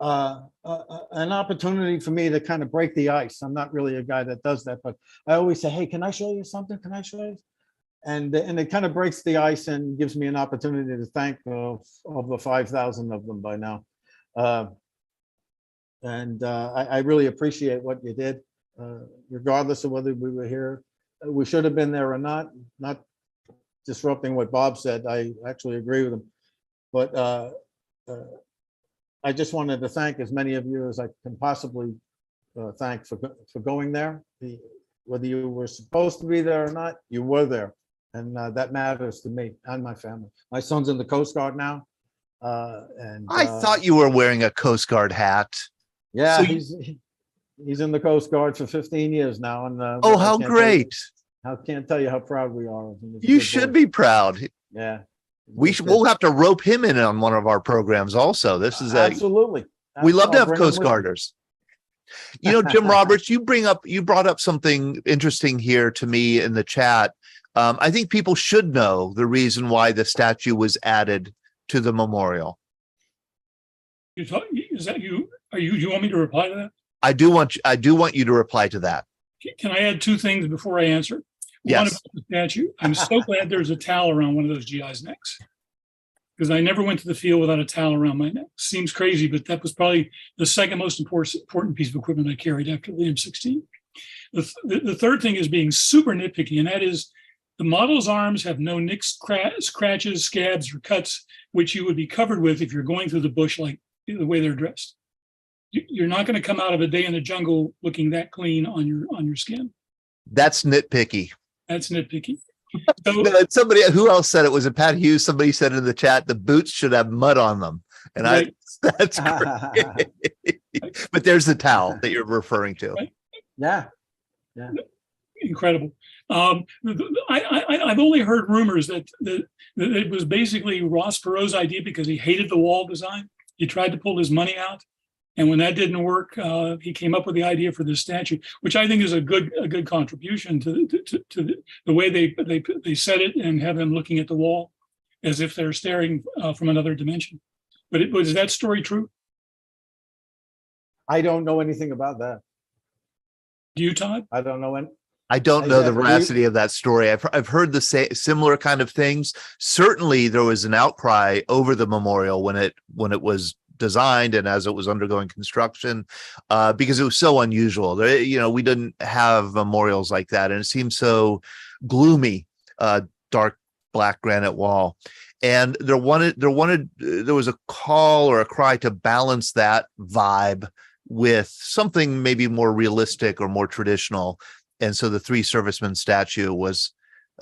An opportunity for me to kind of break the ice. I'm not really a guy that does that, but I always say, hey, can I show you something? Can I show you? And it kind of breaks the ice and gives me an opportunity to thank over 5,000 of them by now. I really appreciate what you did, regardless of whether we were here. We should have been there or not disrupting what Bob said. I actually agree with him. But I just wanted to thank as many of you as I can possibly thank for going there. Whether you were supposed to be there or not, you were there. And that matters to me and my family. My son's in the Coast Guard now. And I thought you were wearing a Coast Guard hat. Yeah, So he's in the Coast Guard for 15 years now. And oh, how great. I can't tell you how proud we are of him. You should be proud. Yeah. We'll have to rope him in on one of our programs also. This is absolutely. We love to have Coast Guarders. Jim Roberts, you brought up something interesting here to me in the chat. I think people should know the reason why the statue was added to the memorial. Is that you? Do you want me to reply to that? I do want you to reply to that. Can I add two things before I answer? Yes. One about the statue. I'm so glad there's a towel around one of those GIs' necks, because I never went to the field without a towel around my neck. Seems crazy, but that was probably the second most important piece of equipment I carried after the M16. The third thing is being super nitpicky, and that is the model's arms have no nicks, scratches, scabs, or cuts, which you would be covered with if you're going through the bush like the way they're dressed. You're not going to come out of a day in the jungle looking that clean on your skin. That's nitpicky. That's nitpicky. So, somebody who else said it? Was it Pat Hughes? Somebody said in the chat the boots should have mud on them, and right. That's great. But there's the towel that you're referring to. Right. Yeah. incredible. I've only heard rumors that it was basically Ross Perot's idea because he hated the wall design. He tried to pull his money out, and when that didn't work, he came up with the idea for this statue, which I think is a good contribution to the way they set it and have them looking at the wall as if they're staring from another dimension. But is that story true? I don't know anything about that. Do you, Todd? I don't know any. I don't know the Exactly. veracity of that story. I've heard the similar kind of things. Certainly, there was an outcry over the memorial when it was designed and as it was undergoing construction, because it was so unusual. We didn't have memorials like that, and it seemed so gloomy, dark black granite wall. And there was a call or a cry to balance that vibe with something maybe more realistic or more traditional. And so the three servicemen statue was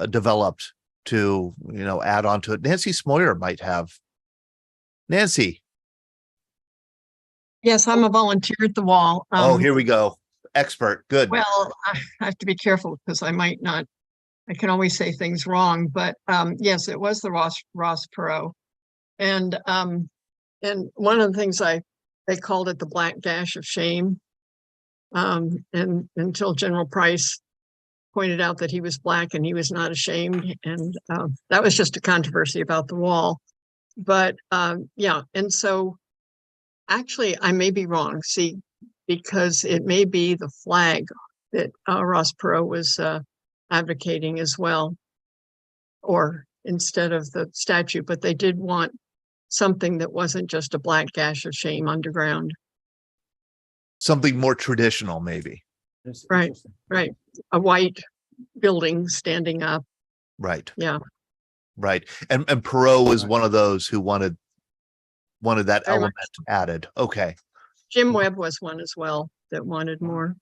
developed to, add on to it. Nancy Smoyer might have. Nancy. Yes, I'm a volunteer at the wall. Here we go. Expert. Good. Well, I have to be careful because I can always say things wrong, but yes, it was the Ross Perot. And one of the things they called it the black gash of shame. And until General Price pointed out that he was black and he was not ashamed. And that was just a controversy about the wall. But yeah, and so actually I may be wrong, because it may be the flag that Ross Perot was advocating as well, or instead of the statue, but they did want something that wasn't just a black gash of shame underground. Something more traditional, maybe. Right. A white building standing up. Right. Yeah. Right. And Perot was one of those who wanted that Very element added. Okay. Jim Webb was one as well that wanted more.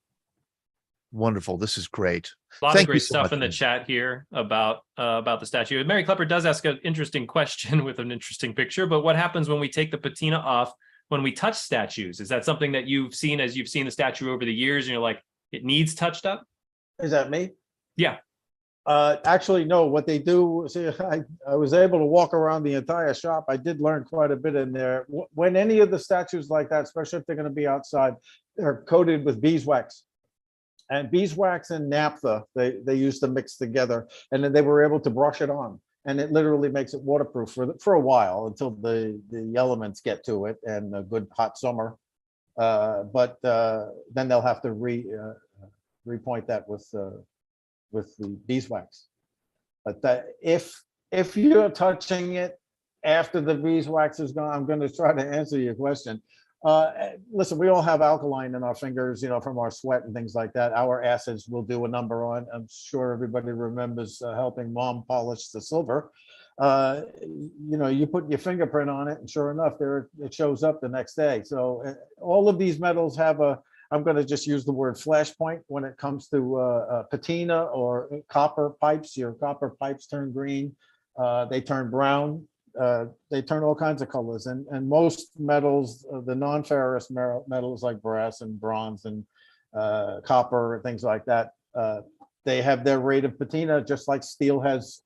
Wonderful. This is great. A lot Thank of great you so stuff much, in the man. chat here about the statue. Mary Klepper does ask an interesting question with an interesting picture, but what happens when we take the patina off when we touch statues? Is that something that you've seen as you've seen the statue over the years and you're like, it needs touched up? Is that me? Yeah. Actually, no. What they do, see, I was able to walk around the entire shop. I did learn quite a bit in there. When any of the statues like that, especially if they're going to be outside, they're coated with beeswax. And beeswax and naphtha, they used to mix together, and then they were able to brush it on. And it literally makes it waterproof for a while until the elements get to it and a good hot summer. But then they'll have to repoint that with the beeswax. But that if you're touching it after the beeswax is gone, I'm going to try to answer your question. Listen, we all have alkaline in our fingers, from our sweat and things like that. Our acids will do a number on. I'm sure everybody remembers helping mom polish the silver. You put your fingerprint on it, and sure enough, it shows up the next day. So all of these metals have I'm going to just use the word flashpoint when it comes to patina or copper pipes. Your copper pipes turn green, they turn brown. They turn all kinds of colors, and most metals, the non-ferrous metals like brass and bronze and copper and things like that, they have their rate of patina just like steel has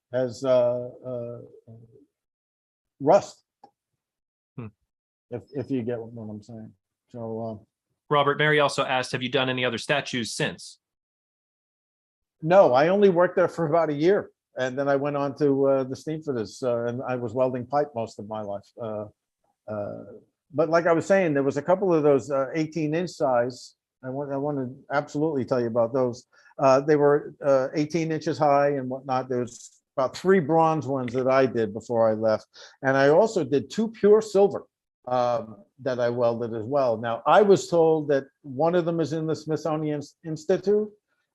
rust. If you get what I'm saying. So Robert, Mary also asked, have you done any other statues since? no, I only worked there for about a year. And then I went on to the steam fitters, and I was welding pipe most of my life. But like I was saying, there was a couple of those 18-inch size. I want to absolutely tell you about those. They were 18 inches high and whatnot. There's about 3 bronze ones that I did before I left. And I also did 2 pure silver that I welded as well. Now, I was told that one of them is in the Smithsonian Institute,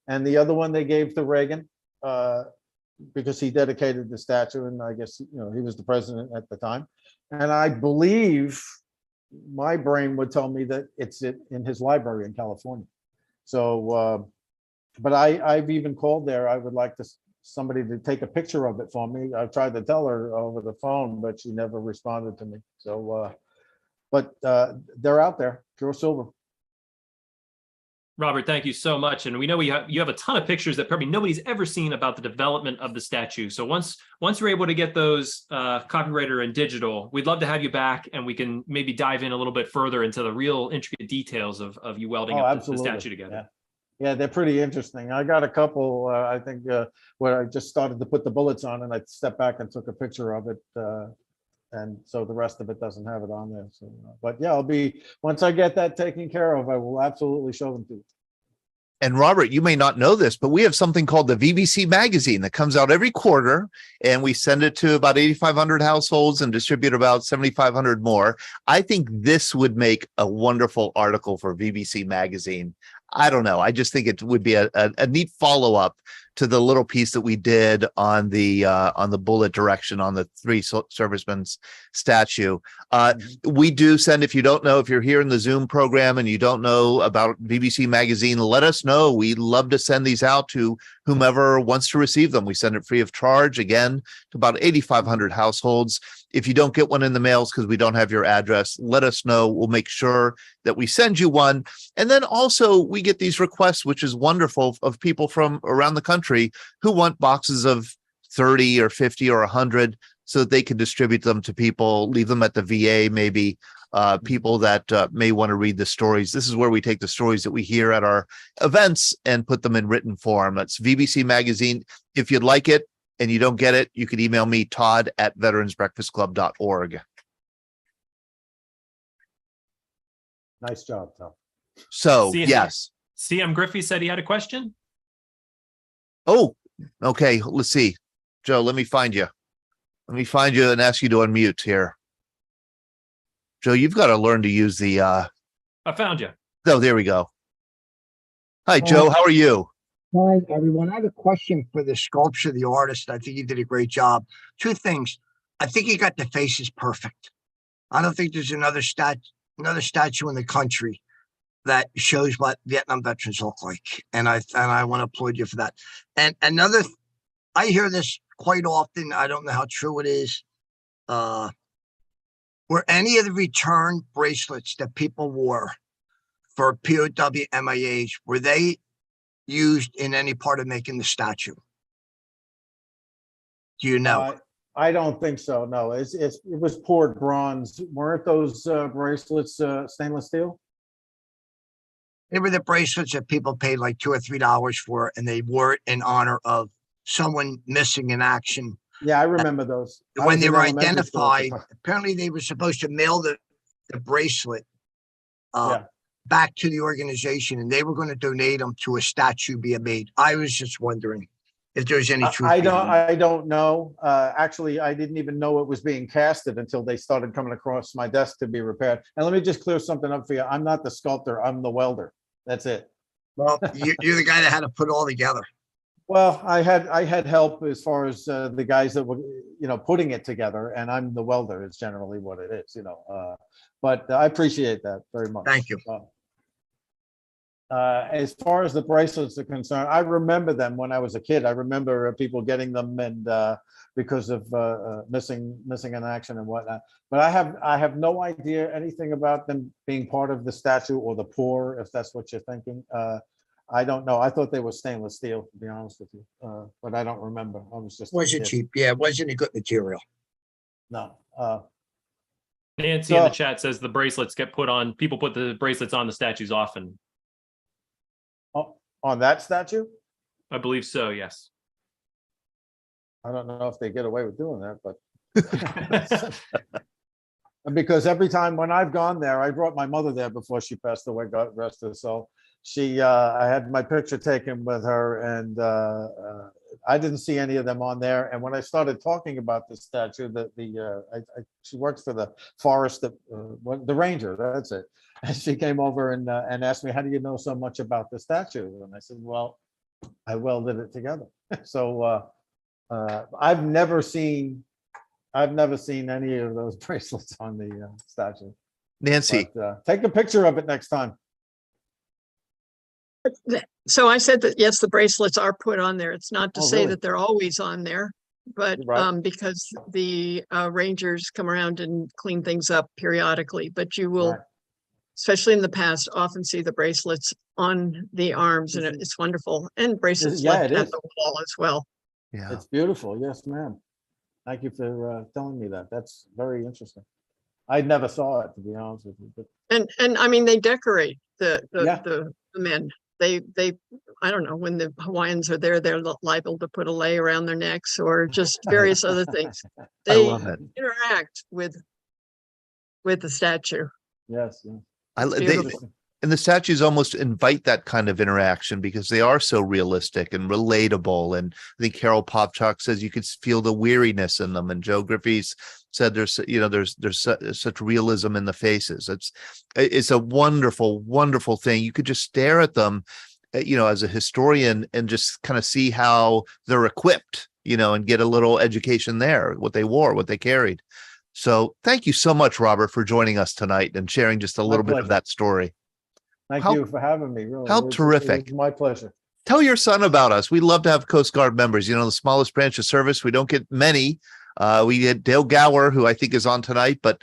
and the other one they gave to Reagan. Because he dedicated the statue, and I guess he was the president at the time. And I believe my brain would tell me that it's in his library in California. So, but I've even called there. I would like somebody to take a picture of it for me. I've tried to tell her over the phone, but she never responded to me. So, but they're out there, pure silver. Robert, thank you so much. And we know you have a ton of pictures that probably nobody's ever seen about the development of the statue. So once you're able to get those copyrighted and digital, we'd love to have you back, and we can maybe dive in a little bit further into the real intricate details of you welding up the statue together. Yeah, they're pretty interesting. I got a couple, I think, where I just started to put the bullets on, and I stepped back and took a picture of it. And so the rest of it doesn't have it on there. So, but yeah, once I get that taken care of, I will absolutely show them to you. And Robert, you may not know this, but we have something called the VBC Magazine that comes out every quarter, and we send it to about 8,500 households and distribute about 7,500 more. I think this would make a wonderful article for VBC Magazine. I don't know. I just think it would be a neat follow-up to the little piece that we did on the bullet direction on the three servicemen's statue. We do send, if you don't know, if you're here in the Zoom program and you don't know about VBC Magazine, let us know. We love to send these out to whomever wants to receive them. We send it free of charge, again, to about 8,500 households. If you don't get one in the mails because we don't have your address, let us know. We'll make sure that we send you one. And then also we get these requests, which is wonderful, of people from around the country who want boxes of 30 or 50 or 100 so that they can distribute them to people, leave them at the VA, maybe people that may want to read the stories. This is where we take the stories that we hear at our events and put them in written form. That's VBC Magazine. If you'd like it and you don't get it, you can email me, todd@veteransbreakfastclub.org. Nice job, Tom. So, yes. CM Griffey said he had a question. Oh, okay. Let's see. Joe, let me find you. Let me find you and ask you to unmute here. Joe, you've got to learn to use the... I found you. Oh, there we go. Hi, Joe. How are you? Hi, everyone. I have a question for the sculpture, the artist. I think he did a great job. Two things. I think he got the faces perfect. I don't think there's another statue in the country that shows what Vietnam veterans look like. And I want to applaud you for that. And I hear this quite often. I don't know how true it is. Were any of the return bracelets that people wore for POW MIAs, were they used in any part of making the statue? Do you know? I don't think so. No, it was poured bronze. Weren't those bracelets stainless steel? They were the bracelets that people paid like $2 or $3 for, and they wore it in honor of someone missing in action. Yeah, I remember those. When they were identified, apparently they were supposed to mail the bracelet back to the organization, and they were going to donate them to a statue being made. I was just wondering if there's any truth. I don't know. Actually, I didn't even know it was being casted until they started coming across my desk to be repaired. And let me just clear something up for you. I'm not the sculptor. I'm the welder. That's it. Well, you're the guy that had to put it all together. Well, I had help as far as the guys that were, putting it together, and I'm the welder. It's generally what it is, but I appreciate that very much. Thank you. As far as the bracelets are concerned, I remember them when I was a kid. I remember people getting them, and because of missing in action and whatnot. But I have no idea anything about them being part of the statue or the pour, if that's what you're thinking. I don't know. I thought they were stainless steel, to be honest with you, but I don't remember. I was just wasn't cheap. Yeah, it wasn't a good material. No. Nancy in the chat says the bracelets get put on. People put the bracelets on the statues often. Oh, on that statue? I believe so. Yes. I don't know if they get away with doing that, but because every time when I've gone there, I brought my mother there before she passed away. God rest her soul. I had my picture taken with her, and I didn't see any of them on there. And when I started talking about the statue, she works for the forest, the ranger, that's it. And she came over and asked me, "How do you know so much about the statue?" And I said, "Well, I welded it together." So I've never seen any of those bracelets on the statue. Nancy, but, take a picture of it next time. So I said that, yes, the bracelets are put on there. It's not to say really? that they're always on there, but Right. because the rangers come around and clean things up periodically, but you will, Right. especially in the past, often see the bracelets on the arms, and it's wonderful. And bracelets Yeah, left it on is. the wall as well. Yeah. It's beautiful. Yes, ma'am. Thank you for telling me that. That's very interesting. I never saw it, to be honest with you. But And I mean, they decorate Yeah. the men. They I don't know, when the Hawaiians are there, they're liable to put a lei around their necks or just various other things. I They love it. interact with the statue. yes, yeah. It's They, beautiful. and the statues almost invite that kind of interaction because they are so realistic and relatable. And I think Carol Popchak says you could feel the weariness in them. And Joe Griffey's said there's such realism in the faces. It's a wonderful, wonderful thing. You could just stare at them, as a historian and just kind of see how they're equipped, and get a little education there, what they wore, what they carried. So thank you so much, Robert, for joining us tonight and sharing just a My little bit of pleasure. that story. Thank How- you for having me. Really, how It was terrific. my pleasure. Tell your son about us. We love to have Coast Guard members. The smallest branch of service. We don't get many. We get Dale Gower, who I think is on tonight, but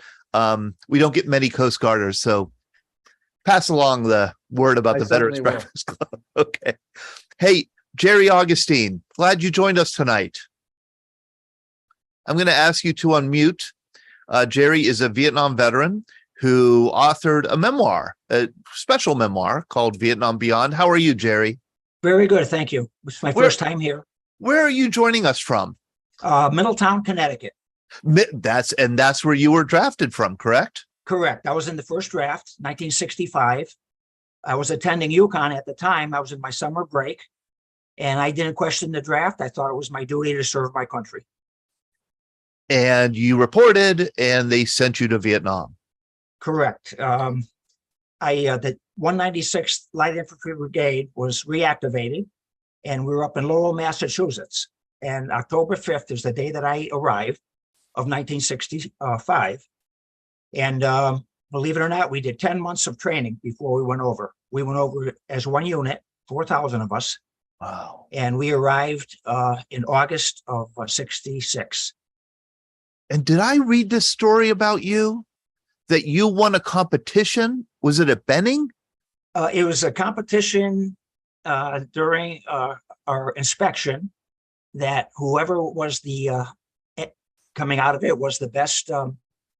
we don't get many Coast Guarders. So pass along the word about I the Veterans certainly will. Breakfast Club. Okay. Hey, Jerry Augustine, glad you joined us tonight. I'm going to ask you to unmute. Jerry is a Vietnam veteran who authored a memoir, a special memoir called Vietnam Beyond. How are you, Jerry? Very good, thank you. It's my Where- first time here. Where are you joining us from? Middletown, Connecticut. That's where you were drafted from, correct? Correct. I was in the first draft, 1965. I was attending UConn at the time. I was in my summer break, and I didn't question the draft. I thought it was my duty to serve my country. And you reported, and they sent you to Vietnam. Correct. The 196th Light Infantry Brigade was reactivated, and we were up in Lowell, Massachusetts. And October 5th is the day that I arrived of 1965. And believe it or not, we did 10 months of training before we went over. We went over as one unit, 4,000 of us. Wow. And we arrived in August of 66. And did I read this story about you? That you won a competition? Was it at Benning? It was a competition during our inspection that whoever was the coming out of it was the best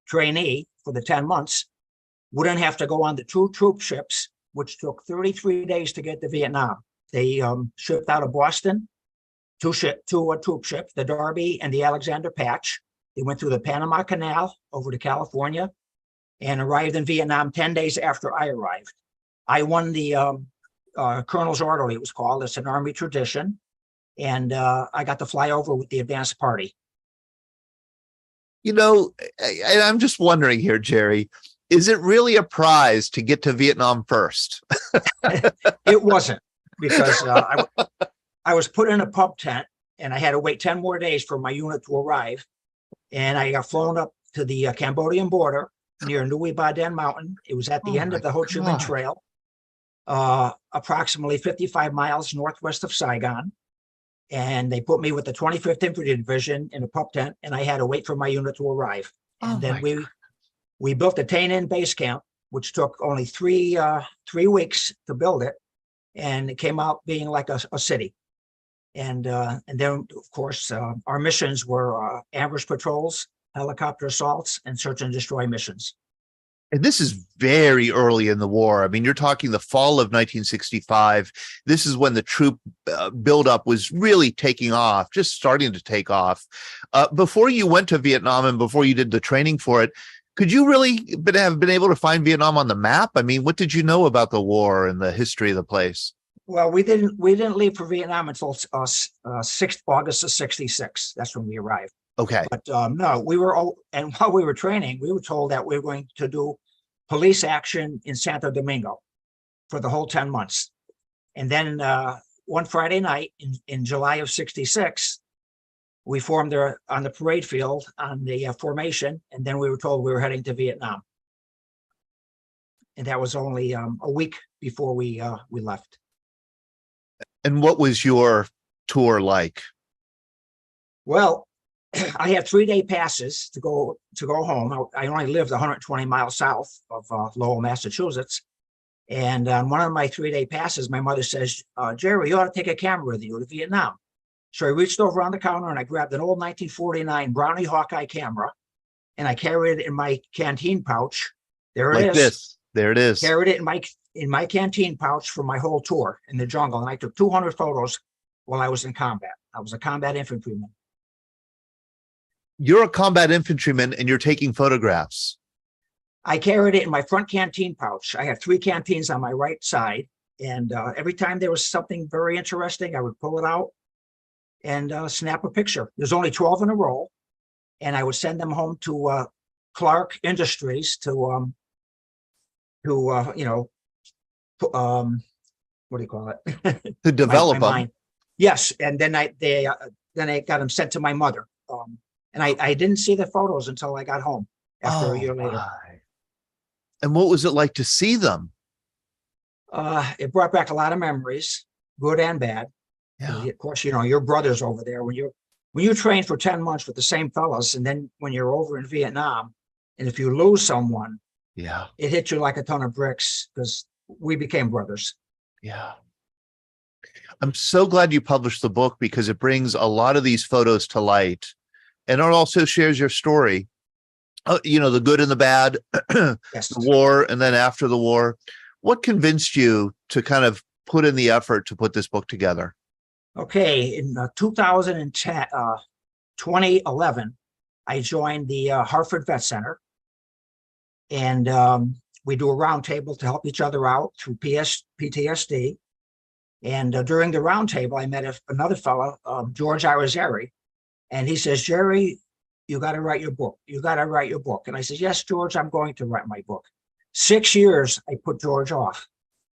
trainee for the 10 months wouldn't have to go on the 2 troop ships, which took 33 days to get to Vietnam. They shipped out of Boston, 2 troop ships, the Darby and the Alexander Patch. They went through the Panama Canal over to California and arrived in Vietnam 10 days after I arrived. I won the Colonel's Orderly, it was called. It's an Army tradition. And I got to fly over with the advance party. And I'm just wondering here, Jerry, is it really a prize to get to Vietnam first? It wasn't, because I was put in a pub tent and I had to wait 10 more days for my unit to arrive. And I got flown up to the Cambodian border near Nui Ba Den Mountain. It was at the end of the Ho Chi Minh Trail, approximately 55 miles northwest of Saigon. And they put me with the 25th Infantry Division in a pup tent, and I had to wait for my unit to arrive. And then we built a Tay Ninh base camp, which took only 3 weeks to build it, and it came out being like a city. And then, of course, our missions were ambush patrols, helicopter assaults, and search and destroy missions. And this is very early in the war. I mean, you're talking the fall of 1965. This is when the troop buildup was really taking off, just starting to take off. Before you went to Vietnam and before you did the training for it, could you really have been able to find Vietnam on the map? I mean, what did you know about the war and the history of the place? Well, we didn't leave for Vietnam until 6th August of 66. That's when we arrived. Okay. But no, and while we were training, we were told that we were going to do police action in Santo Domingo for the whole 10 months. And then one Friday night in July of 66, we formed on the parade field on the formation. And then we were told we were heading to Vietnam. And that was only a week before we left. And what was your tour like? Well, I had 3-day passes to go home. I only lived 120 miles south of Lowell, Massachusetts, And on one of my 3-day passes, my mother says, Jerry, you ought to take a camera with you to Vietnam. So I reached over on the counter and I grabbed an old 1949 Brownie Hawkeye camera, and I carried it in my canteen pouch. There it Like is. this. There it is. Carried it in my canteen pouch for my whole tour in the jungle. And I took 200 photos while I was in combat. I was a combat infantryman. You're a combat infantryman and you're taking photographs. I carried it in my front canteen pouch. I have 3 canteens on my right side. And every time there was something very interesting, I would pull it out and snap a picture. There's only 12 in a row. And I would send them home to Clark Industries to what do you call it? To develop them. Mind. Yes, and then I got them sent to my mother. And I didn't see the photos until I got home after a year later. My. And what was it like to see them? It brought back a lot of memories, good and bad. Yeah. Of course, your brothers over there, when you train for 10 months with the same fellas, and then when you're over in Vietnam, and if you lose someone, Yeah. it hit you like a ton of bricks, because we became brothers. Yeah. I'm so glad you published the book, because it brings a lot of these photos to light, and it also shares your story, the good and the bad, Yes. the war, and then after the war. What convinced you to kind of put in the effort to put this book together? Okay, in 2011, I joined the Hartford Vet Center, and we do a roundtable to help each other out through PTSD. And during the roundtable, I met another fellow, George Irizarry, and he says, Jerry, you got to write your book. You got to write your book. And I said, yes, George, I'm going to write my book. 6 years, I put George off.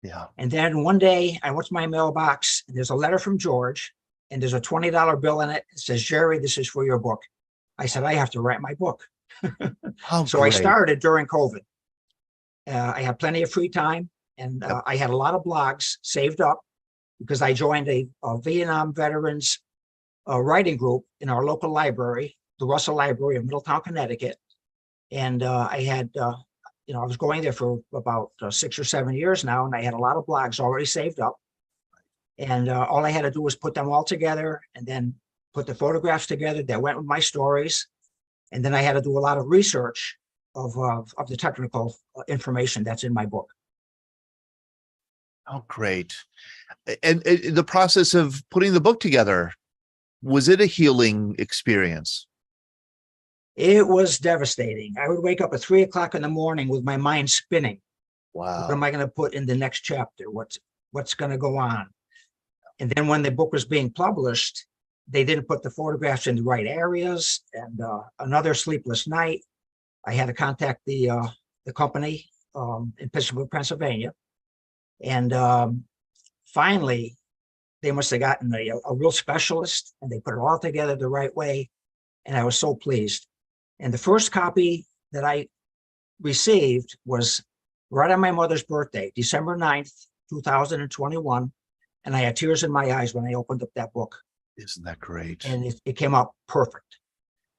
Yeah. And then one day I went to my mailbox and there's a letter from George and there's a $20 bill in it. It says, Jerry, this is for your book. I said, I have to write my book. So I started during COVID. I had plenty of free time, and I had a lot of blogs saved up because I joined a Vietnam veterans writing group in our local library, the Russell Library of Middletown, Connecticut. And I had, I was going there for about 6 or 7 years now, and I had a lot of blogs already saved up. And all I had to do was put them all together and then put the photographs together that went with my stories. And then I had to do a lot of research of the technical information that's in my book. Oh, great. And the process of putting the book together, was it a healing experience? It was devastating. I would wake up at 3 o'clock in the morning with my mind spinning. Wow. What am I going to put in the next chapter? What's going to go on? And then when the book was being published, they didn't put the photographs in the right areas. And another sleepless night. I had to contact the company in Pittsburgh, Pennsylvania. And finally, they must have gotten a real specialist, and they put it all together the right way. And I was so pleased. And the first copy that I received was right on my mother's birthday, December 9th, 2021. And I had tears in my eyes when I opened up that book. Isn't that great? And it came out perfect.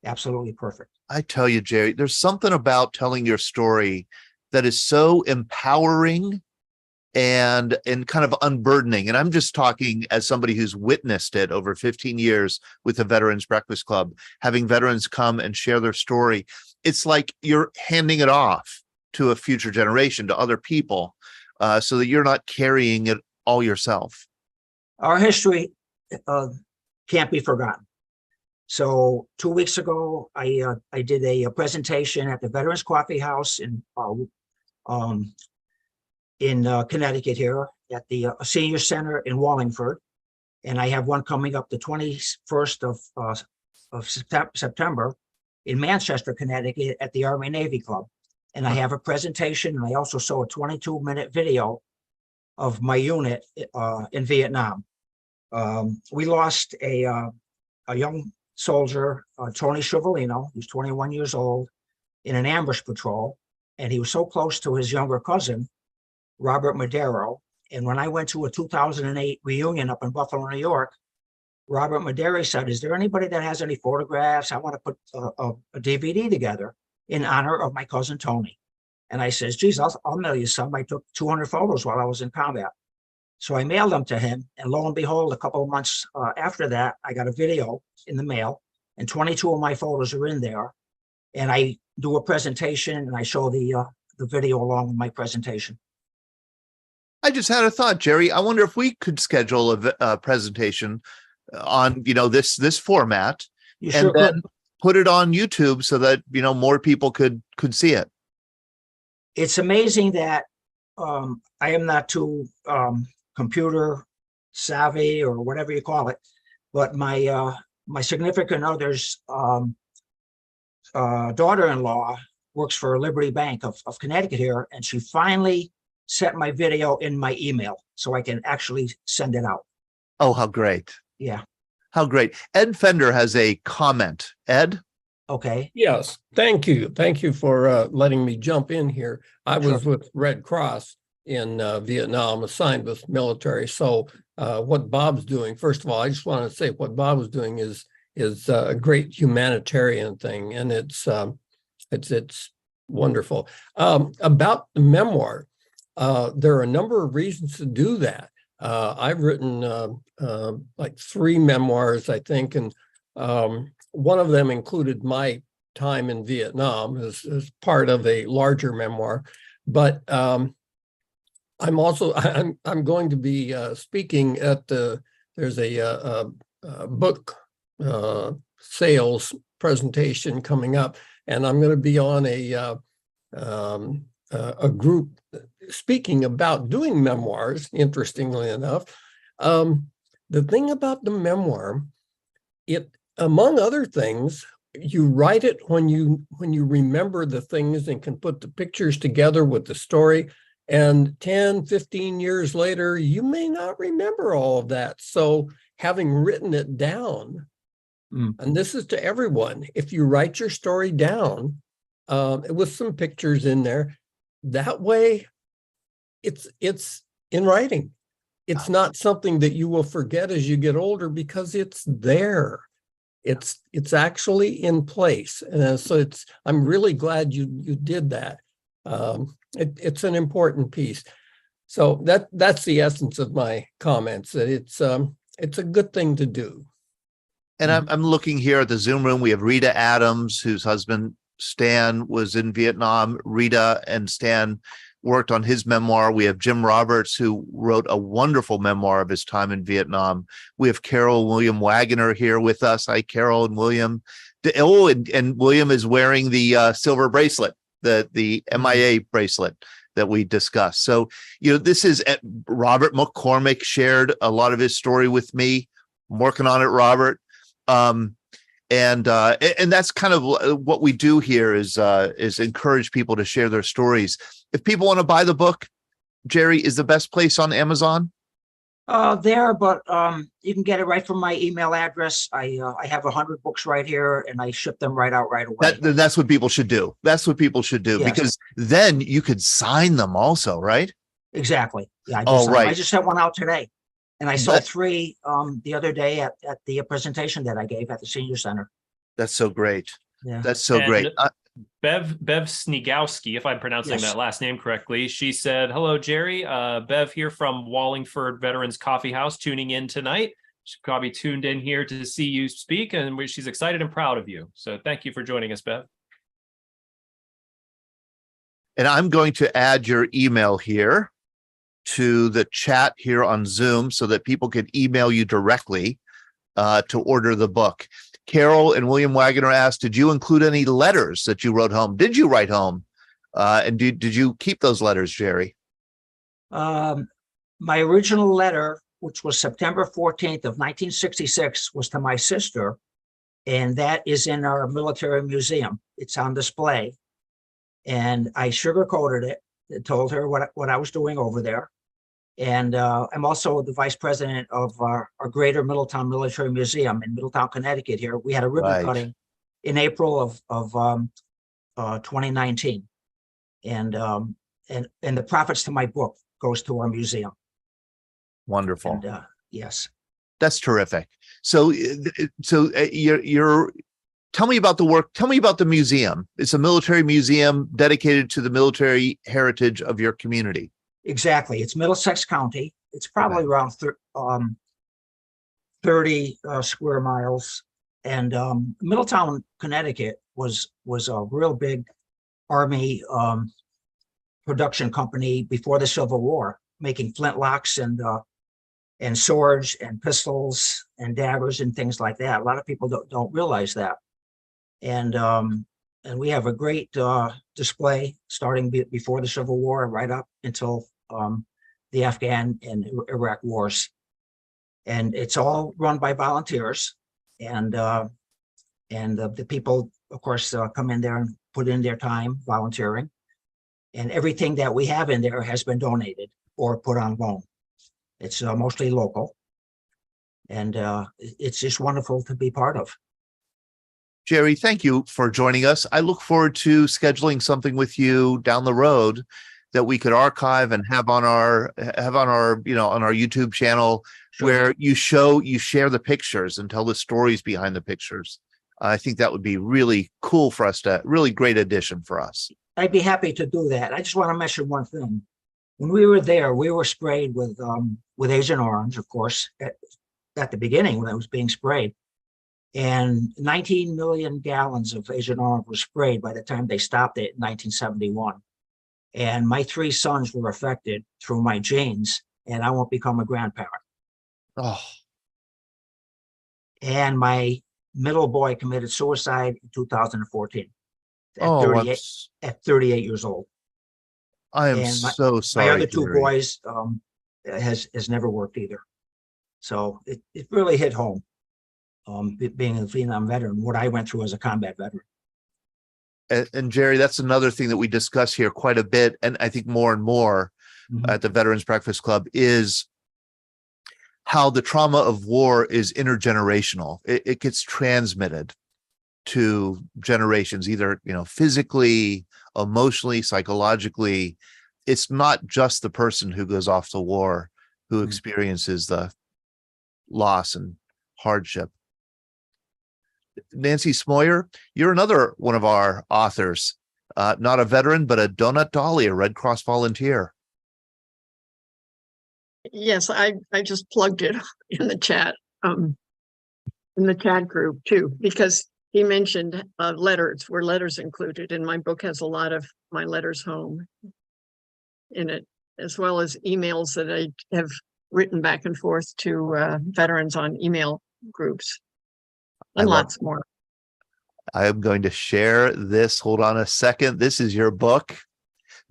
Absolutely perfect. I tell you, Jerry, there's something about telling your story that is so empowering and kind of unburdening. And I'm just talking as somebody who's witnessed it over 15 years with the Veterans Breakfast Club, having veterans come and share their story. It's like you're handing it off to a future generation, to other people, so that you're not carrying it all yourself. Our history can't be forgotten. So 2 weeks ago, I did a presentation at the Veterans Coffee House in Connecticut here at the Senior Center in Wallingford. And I have one coming up the 21st of September in Manchester, Connecticut at the Army Navy Club. And I have a presentation, and I also saw a 22-minute video of my unit in Vietnam. We lost a young soldier, Tony Chiavolino, who's 21 years old, in an ambush patrol. And he was so close to his younger cousin, Robert Madero. And when I went to a 2008 reunion up in Buffalo, New York, Robert Madero said, is there anybody that has any photographs? I want to put a DVD together in honor of my cousin Tony. And I says, geez, I'll mail you some. I took 200 photos while I was in combat. So I mailed them to him. And lo and behold, a couple of months after that, I got a video in the mail, and 22 of my photos are in there. And I do a presentation, and I show the video along with my presentation. I just had a thought, Jerry. I wonder if we could schedule a presentation on, this format, You and sure then could. put it on YouTube so that, more people could see it. It's amazing that I am not too computer savvy or whatever you call it, but my significant other's daughter-in-law works for Liberty Bank of Connecticut here, and she finally set my video in my email so I can actually send it out. Oh, how great. Yeah. How great. Ed Fender has a comment. Ed? Okay. Yes, thank you. Thank you for letting me jump in here. I was with Red Cross in Vietnam, assigned with military. So what Bob's doing, first of all, I just want to say what Bob was doing is a great humanitarian thing, and it's wonderful. About the memoir, there are a number of reasons to do that. I've written like 3 memoirs, I think, and one of them included my time in Vietnam as part of a larger memoir. But I'm going to be speaking at there's a book sales presentation coming up, and I'm going to be on a group speaking about doing memoirs, interestingly enough. The thing about the memoir, it, among other things, you write it when you remember the things and can put the pictures together with the story. And 10, 15 years later, you may not remember all of that. So having written it down, and this is to everyone, if you write your story down with some pictures in there, that way it's in writing. It's not something that you will forget as you get older because it's there. It's actually in place. And so I'm really glad you did that. It's an important piece. So that's the essence of my comments, that it's a good thing to do. And I'm looking here at the Zoom room. We have Rita Adams, whose husband Stan was in Vietnam. Rita and Stan worked on his memoir. We have Jim Roberts, who wrote a wonderful memoir of his time in Vietnam. We have Carol and William Wagner here with us. Hi, Carol and William. And William is wearing the silver bracelet, the MIA bracelet that we discussed. So, this is Robert McCormick shared a lot of his story with me. I'm working on it, Robert. And that's kind of what we do here is encourage people to share their stories. If people want to buy the book, Jerry, is the best place on Amazon? There, but you can get it right from my email address. I have 100 books right here, and I ship them right out right away. That's what people should do. That's what people should do, yes. Because then you could sign them also, right? Exactly. Yeah. Right. I just sent one out today, and I sold 3 the other day at the presentation that I gave at the senior center. That's so great. Yeah. That's so great. Bev Snigowski, if I'm pronouncing that last name correctly, she said, "Hello, Jerry. Bev here from Wallingford Veterans Coffee House, tuning in tonight. She's probably tuned in here to see you speak, and she's excited and proud of you. So thank you for joining us, Bev." And I'm going to add your email here to the chat here on Zoom so that people can email you directly to order the book. Carol and William Wagner asked, did you include any letters that you wrote home? Did you write home? And did you keep those letters, Jerry? My original letter, which was September 14th of 1966, was to my sister, and that is in our military museum. It's on display. And I sugarcoated it and told her what I was doing over there. And I'm also the vice president of our Greater Middletown Military Museum in Middletown, Connecticut. Here we had a ribbon cutting in April of 2019, and the profits to my book goes to our museum. Wonderful. And, yes, that's terrific. So you're tell me about the work. Tell me about the museum. It's a military museum dedicated to the military heritage of your community. Exactly. It's Middlesex County. It's probably around 30 square miles. And Middletown, Connecticut was a real big Army production company before the Civil War, making flintlocks and swords and pistols and daggers and things like that. A lot of people don't realize that. And we have a great display starting before the Civil War right up until the Afghan and Iraq wars. And it's all run by volunteers. And the people, of course, come in there and put in their time volunteering. And everything that we have in there has been donated or put on loan. It's mostly local. And it's just wonderful to be part of. Jerry, thank you for joining us. I look forward to scheduling something with you down the road that we could archive and have on our on our YouTube channel. Sure. Where you share the pictures and tell the stories behind the pictures. I think that would be really cool for us really great addition for us. I'd be happy to do that. I just want to mention one thing. When we were there, we were sprayed with Agent Orange, of course, at the beginning when it was being sprayed. And 19 million gallons of Agent Orange was sprayed by the time they stopped it in 1971. And my 3 sons were affected through my genes, and I won't become a grandparent. Oh. And my middle boy committed suicide in 2014 at 38 years old. I am so sorry. My other 2 Jerry. boys has never worked either. So it really hit home, being a Vietnam veteran, what I went through as a combat veteran. And Jerry, that's another thing that we discuss here quite a bit, and I think more and more at the Veterans Breakfast Club, is how the trauma of war is intergenerational. It gets transmitted to generations, either physically, emotionally, psychologically. It's not just the person who goes off to war who experiences the loss and hardship. Nancy Smoyer, you're another one of our authors, not a veteran, but a Donut Dolly, a Red Cross volunteer. Yes, I just plugged it in the chat group too, because he mentioned letters. Were letters included? And my book has a lot of my letters home in it, as well as emails that I have written back and forth to veterans on email groups, and lots more. I am going to share this. Hold on a second. This is your book.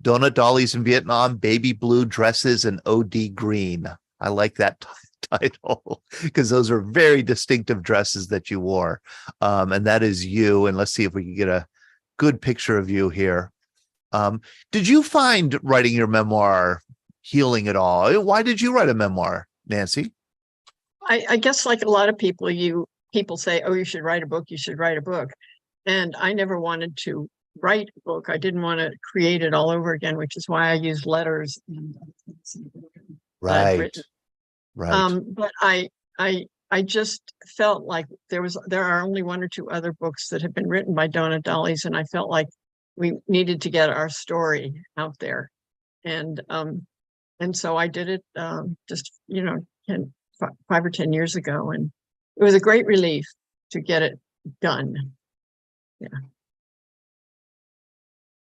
Donut Dollies in Vietnam, Baby Blue Dresses and OD Green. I like that title because those are very distinctive dresses that you wore. And that is you. And let's see if we can get a good picture of you here. Did you find writing your memoir healing at all? Why did you write a memoir, Nancy? I guess like a lot of people, people say, oh, you should write a book, you should write a book. And I never wanted to write a book. I didn't want to create it all over again, which is why I used letters. Right. But I just felt like there are only 1 or 2 other books that have been written by Donut Dollies, and I felt like we needed to get our story out there. And so I did it just 5 or 10 years ago, and it was a great relief to get it done. Yeah.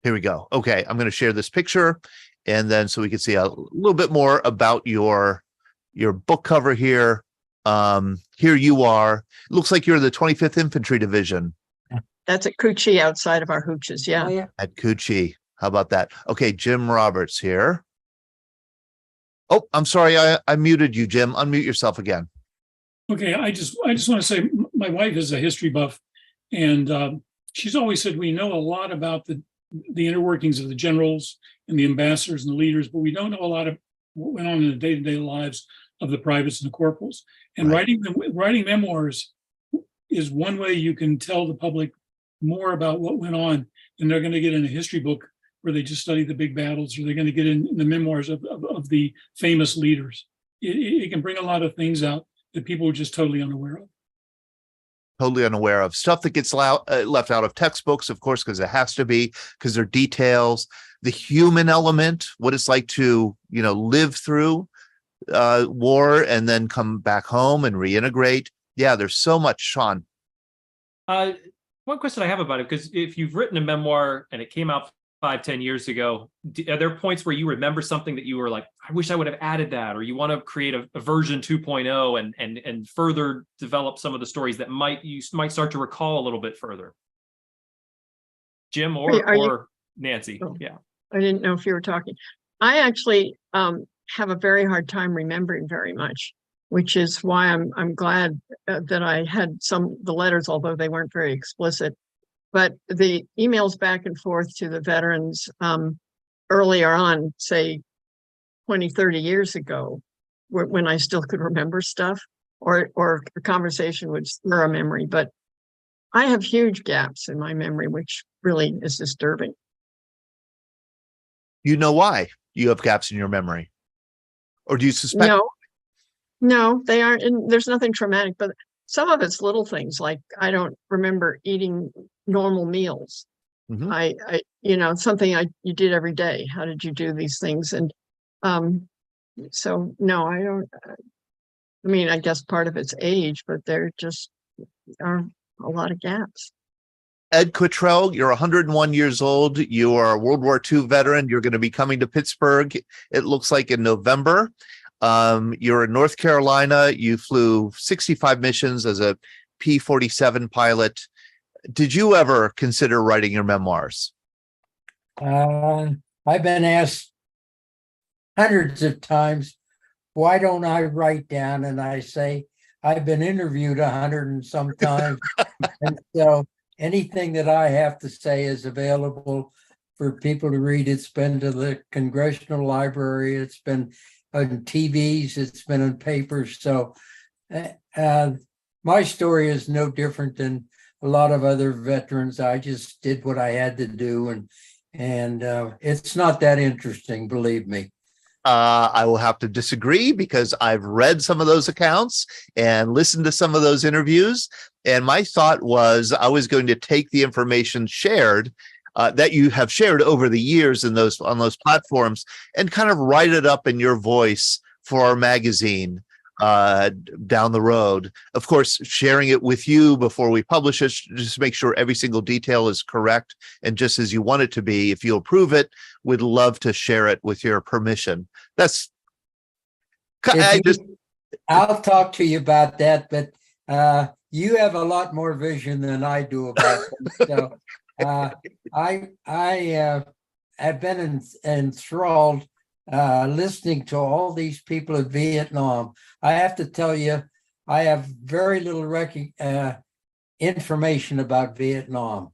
Here we go. Okay, I'm going to share this picture, and then so we can see a little bit more about your book cover here. Here you are. It looks like you're the 25th Infantry Division. That's at Cu Chi, outside of our hooches. Yeah. Oh, yeah. At Cu Chi. How about that? Okay, Jim Roberts here. Oh, I'm sorry. I muted you, Jim. Unmute yourself again. Okay, I just want to say my wife is a history buff, and she's always said we know a lot about the inner workings of the generals and the ambassadors and the leaders, but we don't know a lot of what went on in the day-to-day lives of the privates and the corporals. And Right. writing memoirs is one way you can tell the public more about what went on than they're going to get in a history book where they just study the big battles, or they're going to get in the memoirs of the famous leaders. It can bring a lot of things out that people are just totally unaware of. totally unaware of. Stuff that gets left out of textbooks, of course, because it has to be, because they're details. The human element, what it's like to, live through war and then come back home and reintegrate. Yeah, there's so much, Sean. One question I have about it, because if you've written a memoir and it came out 5-10 years ago, are there points where you remember something that you were like, I wish I would have added that, or you want to create a version 2.0 and further develop some of the stories that you might start to recall a little bit further? Jim or Nancy? Oh. Yeah. I didn't know if you were talking. I actually have a very hard time remembering very much, which is why I'm glad that I had the letters, although they weren't very explicit. But the emails back and forth to the veterans earlier on, say 20, 30 years ago, when I still could remember stuff, or a conversation would stir a memory. But I have huge gaps in my memory, which really is disturbing. You know why you have gaps in your memory? Or do you suspect? No, they aren't. And there's nothing traumatic, but some of it's little things like I don't remember eating normal meals. Mhm. I something you did every day. How did you do these things? And so no, I don't. I mean, I guess part of it's age, but there just are a lot of gaps. Ed Quittrell, you're 101 years old. You are a World War II veteran. You're going to be coming to Pittsburgh, it looks like, in November. You're in North Carolina. You flew 65 missions as a P-47 pilot. Did you ever consider writing your memoirs? I've been asked hundreds of times, why don't I write down? And I say, I've been interviewed 100 and some times. And so anything that I have to say is available for people to read. It's been to the Congressional Library. It's been on TVs. It's been in papers. So my story is no different than a lot of other veterans. I just did what I had to do. And it's not that interesting, believe me. I will have to disagree because I've read some of those accounts and listened to some of those interviews. And my thought was I was going to take the information shared that you have shared over the years on those platforms and kind of write it up in your voice for our magazine down the road. Of course, sharing it with you before we publish it, just make sure every single detail is correct and just as you want it to be. If you approve it, we'd love to share it with your permission. I'll talk to you about that, but you have a lot more vision than I do about them. So I have been enthralled listening to all these people in Vietnam. I have to tell you, I have very little information about Vietnam.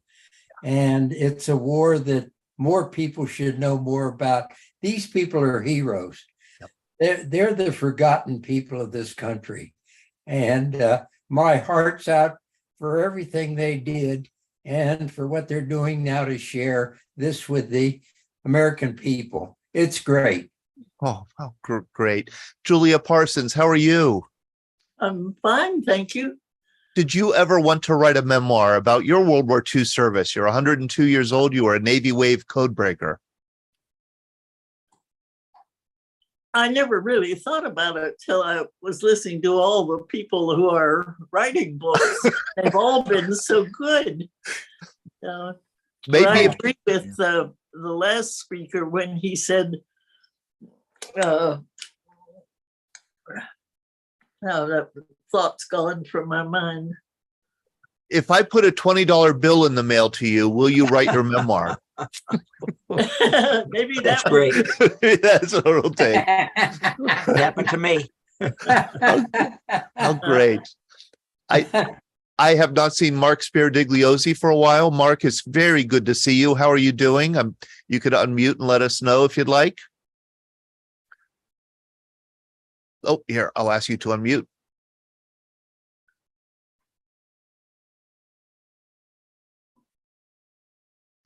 And it's a war that more people should know more about. These people are heroes. Yep. They're the forgotten people of this country. And my heart's out for everything they did and for what they're doing now to share this with the American people. It's great. Oh, great. Julia Parsons, how are you? I'm fine, thank you. Did you ever want to write a memoir about your World War II service? You're 102 years old. You were a Navy Wave codebreaker. I never really thought about it till I was listening to all the people who are writing books. They've all been so good. Maybe I agree with the last speaker when he said, that thought's gone from my mind. If I put a $20 bill in the mail to you, will you write your memoir? Maybe that's great. That's what it'll take. It happened to me. How great. I have not seen Mark Spirdigliosi for a while. Mark, it's very good to see you. How are you doing? You could unmute and let us know if you'd like. Oh, here, I'll ask you to unmute.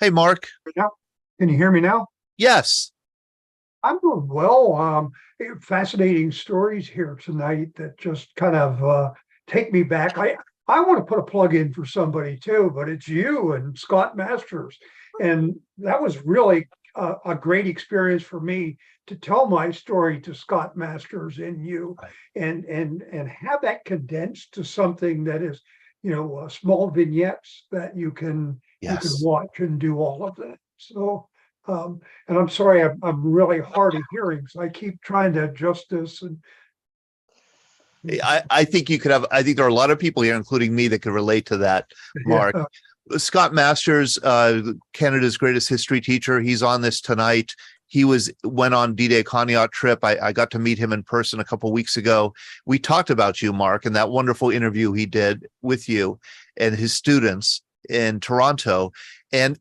Hey, Mark. Can you hear me now? Yes. I'm doing well. Fascinating stories here tonight that just kind of take me back. I want to put a plug in for somebody too, but it's you and Scott Masters. And that was really a great experience for me to tell my story to Scott Masters and you, and have that condensed to something that is, small vignettes that you can watch and do all of that. So, and I'm sorry, I'm really hard of hearing, so I keep trying to adjust this. And I think you could have, I think there are a lot of people here, including me, that could relate to that, Mark. Yeah. Scott Masters, Canada's greatest history teacher. He's on this tonight. He went on D-Day Conneaut trip. I got to meet him in person a couple of weeks ago. We talked about you, Mark, and that wonderful interview he did with you and his students in Toronto. And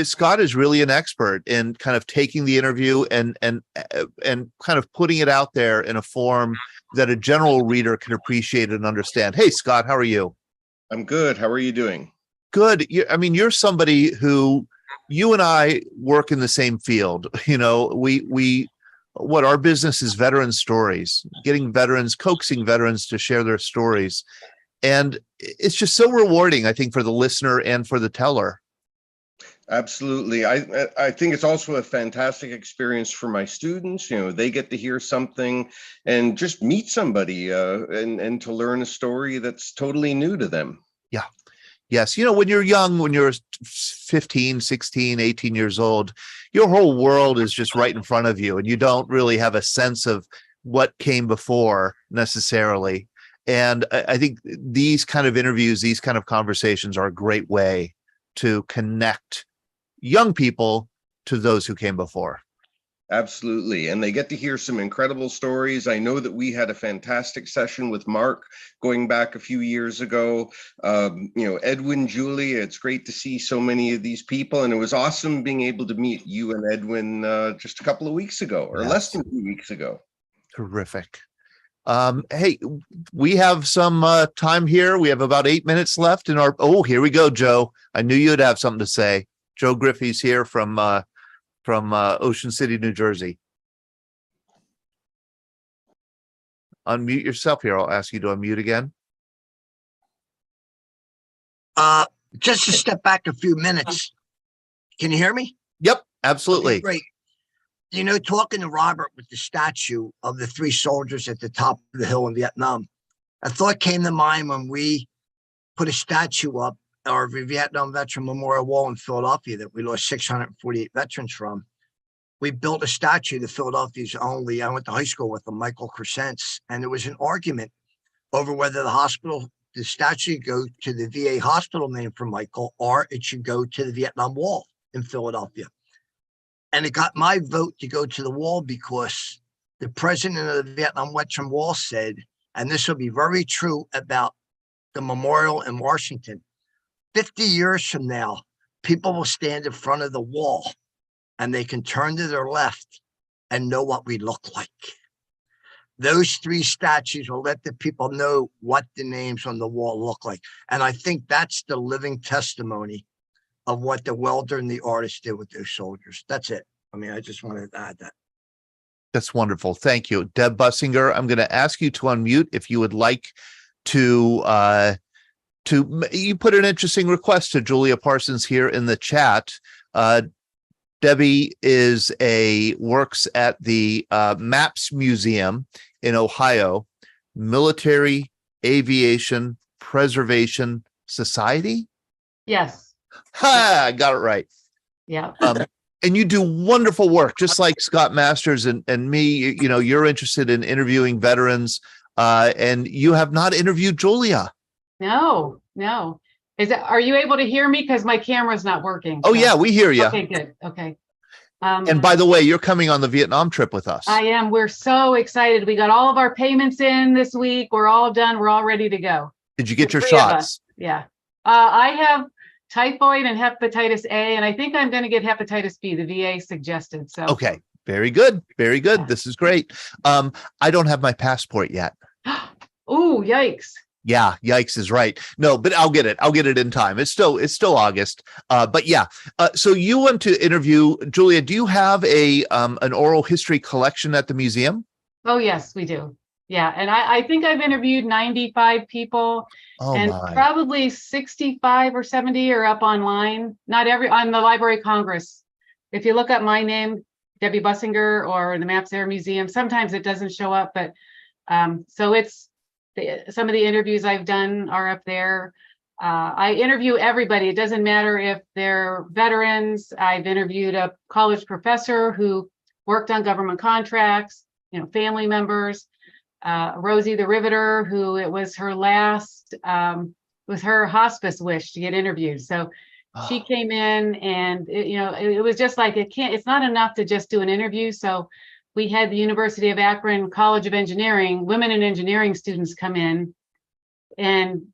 Scott is really an expert in kind of taking the interview and kind of putting it out there in a form that a general reader can appreciate and understand. Hey, Scott, how are you? I'm good. How are you doing? Good. You're somebody who, you and I work in the same field. Our business is veteran stories, coaxing veterans to share their stories. And it's just so rewarding, I think, for the listener and for the teller. Absolutely. I think it's also a fantastic experience for my students. They get to hear something and just meet somebody and to learn a story that's totally new to them. Yeah. Yes. When you're young, when you're 15, 16, 18 years old, your whole world is just right in front of you, and you don't really have a sense of what came before necessarily. And I think these kind of interviews, these kind of conversations are a great way to connect young people to those who came before. Absolutely. And they get to hear some incredible stories. I know that we had a fantastic session with Mark going back a few years ago. Edwin, Julia, it's great to see so many of these people. And it was awesome being able to meet you and Edwin just a couple of weeks ago, or less than 2 weeks ago. Terrific. Hey, we have some time here. We have about 8 minutes left in our, here we go, Joe. I knew you'd have something to say. Joe Griffey's here from Ocean City, New Jersey. Unmute yourself here. I'll ask you to unmute again. Just to step back a few minutes. Can you hear me? Yep, absolutely. Okay, great. Talking to Robert with the statue of the 3 soldiers at the top of the hill in Vietnam, a thought came to mind when we put a statue up, our Vietnam Veteran Memorial Wall in Philadelphia that we lost 648 veterans from. We built a statue to Philadelphia's only, I went to high school with him, Michael Crescents, and there was an argument over whether the statue go to the VA hospital name for Michael, or it should go to the Vietnam Wall in Philadelphia. And it got my vote to go to the wall because the president of the Vietnam Veteran Wall said, and this will be very true about the memorial in Washington, 50 years from now, people will stand in front of the wall and they can turn to their left and know what we look like. Those 3 statues will let the people know what the names on the wall look like. And I think that's the living testimony of what the welder and the artist did with those soldiers. That's it. I just wanted to add that. That's wonderful. Thank you. Deb Bussinger, I'm going to ask you to unmute if you would like to you put an interesting request to Julia Parsons here in the chat. Debbie works at the MAPS Museum in Ohio, Military Aviation Preservation Society. Yes. Ha! I got it right. Yeah. And you do wonderful work, just like Scott Masters and me. You're interested in interviewing veterans, and you have not interviewed Julia. No. Are you able to hear me? Because my camera's not working. Oh, yeah, we hear you. Okay, good. Okay. And by the way, you're coming on the Vietnam trip with us. I am. We're so excited. We got all of our payments in this week. We're all done. We're all ready to go. Did you get your shots? Yeah. I have typhoid and hepatitis A, and I think I'm going to get hepatitis B. The VA suggested. So. Okay. Very good. Very good. Yeah. This is great. I don't have my passport yet. Ooh, yikes. Yeah, yikes is right. No, but I'll get it. I'll get it in time. It's still August. But yeah. So you want to interview Julia? Do you have an oral history collection at the museum? Oh yes, we do. Yeah, and I think I've interviewed 95 people, Oh and my. probably 65 or 70 are up online. Not every on the Library of Congress. If you look up my name, Debbie Bussinger, or the Maps Air Museum, sometimes it doesn't show up, but so it's some of the interviews I've done are up there. I interview everybody. It doesn't matter if they're veterans. I've interviewed a college professor who worked on government contracts, family members. Rosie the Riveter, who it was her last, was her hospice wish to get interviewed. So she came in, and it was just like, it's not enough to just do an interview. So we had the University of Akron College of Engineering, women in engineering students come in and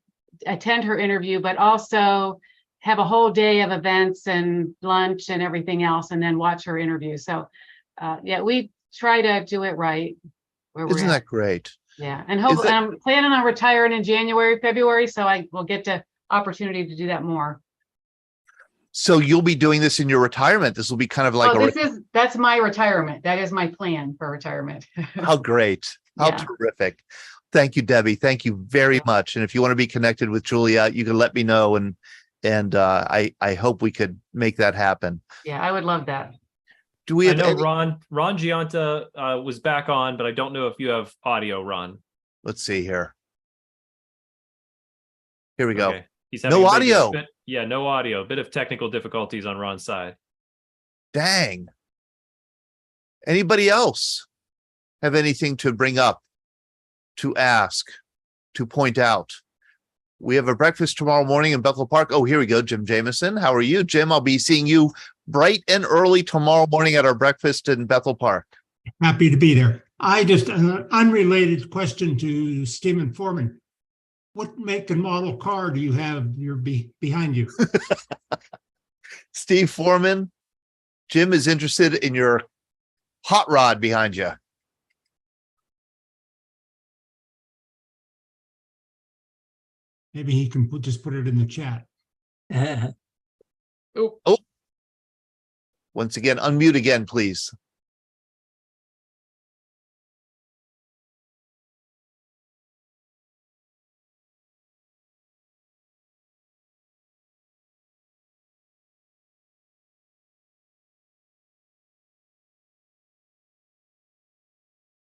attend her interview, but also have a whole day of events and lunch and everything else, and then watch her interview. So yeah, we try to do it right. Isn't that great? Yeah, and hope I'm planning on retiring in January, February, so I will get the opportunity to do that more. So you'll be doing this in your retirement. This will be kind of like that's my retirement. That is my plan for retirement. How great. How Yeah. terrific. Thank you, Debbie. Thank you very much. And if you want to be connected with Julia, you can let me know, and I hope we could make that happen. Yeah, I would love that. Do we have I know Ron Giunta was back on, but I don't know if you have audio, Ron. Let's see here. Here we go. Okay. He's No audio. No audio. Bit of technical difficulties on Ron's side. Dang. Anybody else have anything to bring up, to ask, to point out? We have a breakfast tomorrow morning in Bethel Park. Oh, here we go. Jim Jameson. How are you, Jim? I'll be seeing you bright and early tomorrow morning at our breakfast in Bethel Park. Happy to be there. I just, an unrelated question to Stephen Foreman. What make and model car do you have behind you? Steve Foreman, Jim is interested in your hot rod behind you. Maybe he can just put it in the chat. Oh. Once again, unmute again, please.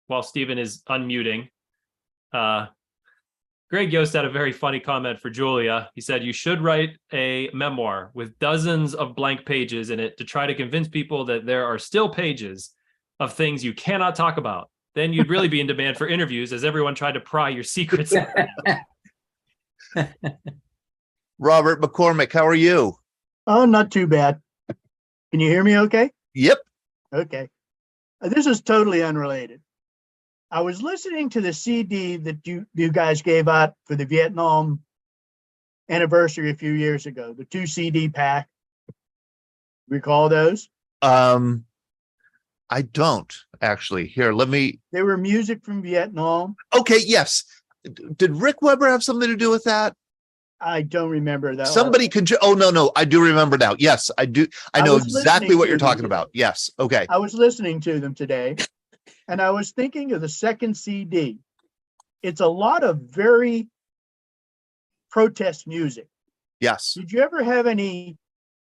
While Stephen is unmuting, Greg Yost had a very funny comment for Julia. He said, you should write a memoir with dozens of blank pages in it to try to convince people that there are still pages of things you cannot talk about. Then you'd really be in demand for interviews, as everyone tried to pry your secrets out. Robert McCormick, how are you? Oh, not too bad. Can you hear me okay? Yep. Okay. This is totally unrelated. I was listening to the CD that you guys gave out for the Vietnam anniversary a few years ago, the 2 CD pack. Recall those? I don't actually. Here, let me. They were music from Vietnam. Okay, yes. Did Rick Weber have something to do with that? I don't remember that. Somebody could. Oh, no. I do remember now. Yes, I do. I know exactly what you're talking about. Yes. Okay. I was listening to them today, and I was thinking of the second CD. It's a lot of very protest music. Yes. Did you ever have any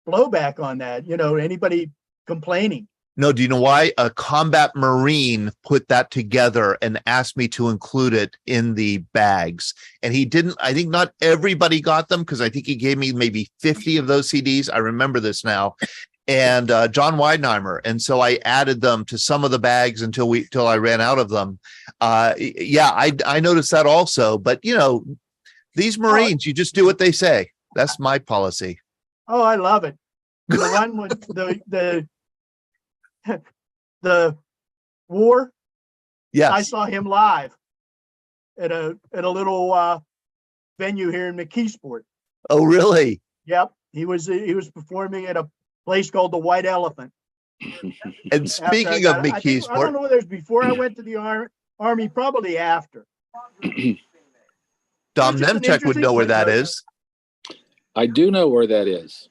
blowback on that? Anybody complaining? No, do you know why? A combat Marine put that together and asked me to include it in the bags. And he didn't, I think not everybody got them, because I think he gave me maybe 50 of those CDs. I remember this now. And John Weidenheimer. And so I added them to some of the bags until I ran out of them. Yeah, I noticed that also. But, these Marines, you just do what they say. That's my policy. Oh, I love it. The one with the war. Yes. I saw him live at a little venue here in McKeesport. Oh, really? Yep. He was performing at a place called the White Elephant. And speaking of McKeesport, I don't know whether it was before I went to the Army, probably after. Dom Nemchek would know where that is. I do know where that is.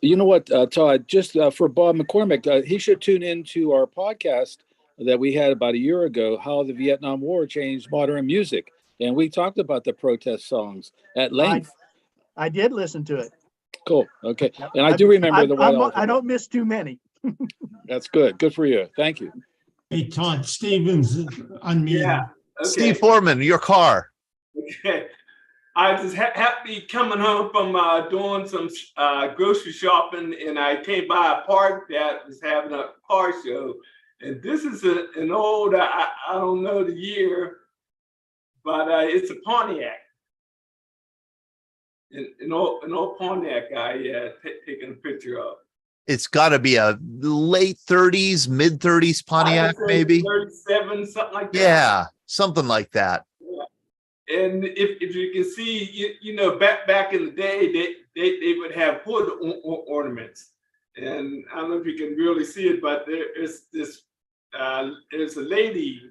You know what, Todd, just for Bob McCormick, he should tune into our podcast that we had about a year ago, how the Vietnam War changed modern music. And we talked about the protest songs at length. I did listen to it. Cool. Okay. And I do remember the White Elephant. I don't miss too many. That's good. Good for you. Thank you. Hey, Todd, Stevens unmuted. Yeah. Okay. Steve Foreman, your car. Okay. I was happy coming home from doing some grocery shopping, and I came by a park that was having a car show. And this is an old, I don't know the year, but it's a Pontiac. An old Pontiac I taking a picture of. It's got to be a late 30s, mid 30s Pontiac, maybe 37, something like that. Yeah, something like that. Yeah. And if you can see, you know, back in the day, they would have hood ornaments, and I don't know if you can really see it, but there's this there's a lady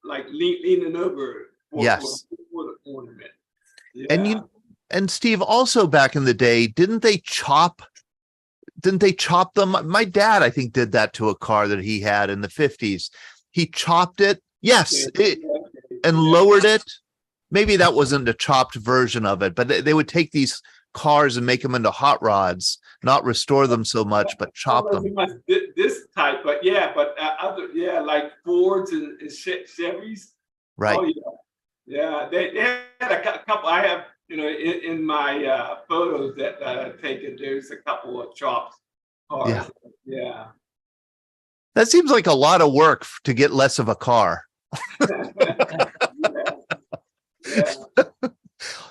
like leaning over for a hood ornament. Yeah. And Steve, also back in the day, didn't they chop them? My dad, I think, did that to a car that he had in the 50s. He chopped it, and lowered it. Maybe that wasn't a chopped version of it, but they would take these cars and make them into hot rods, not restore them so much, but chop them. This type, but other, like Fords and Chevys. Right. Oh, yeah. They had a couple. I have, you know, in my photos that I've taken, there's a couple of chopped cars. Yeah. That seems like a lot of work to get less of a car.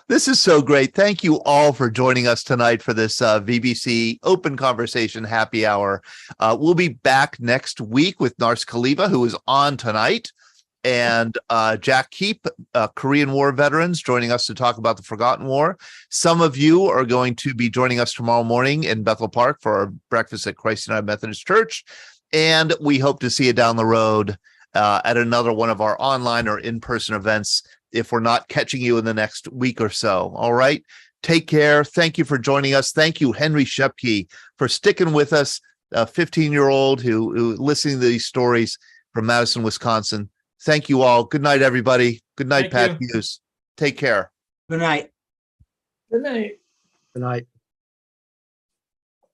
This is so great. Thank you all for joining us tonight for this VBC Open Conversation Happy Hour. We'll be back next week with Nars Khalifa, who is on tonight, and Jack Keep, Korean War veterans, joining us to talk about the Forgotten War. Some of you are going to be joining us tomorrow morning in Bethel Park for our breakfast at Christ United Methodist Church, and we hope to see you down the road at another one of our online or in-person events if we're not catching you in the next week or so. All right. Take care. Thank you for joining us. Thank you, Henry Shepke, for sticking with us, a 15-year-old who listening to these stories from Madison, Wisconsin. Thank you all. Good night, everybody. Good night, Pat Hughes. Take care. Good night. Good night. Good night.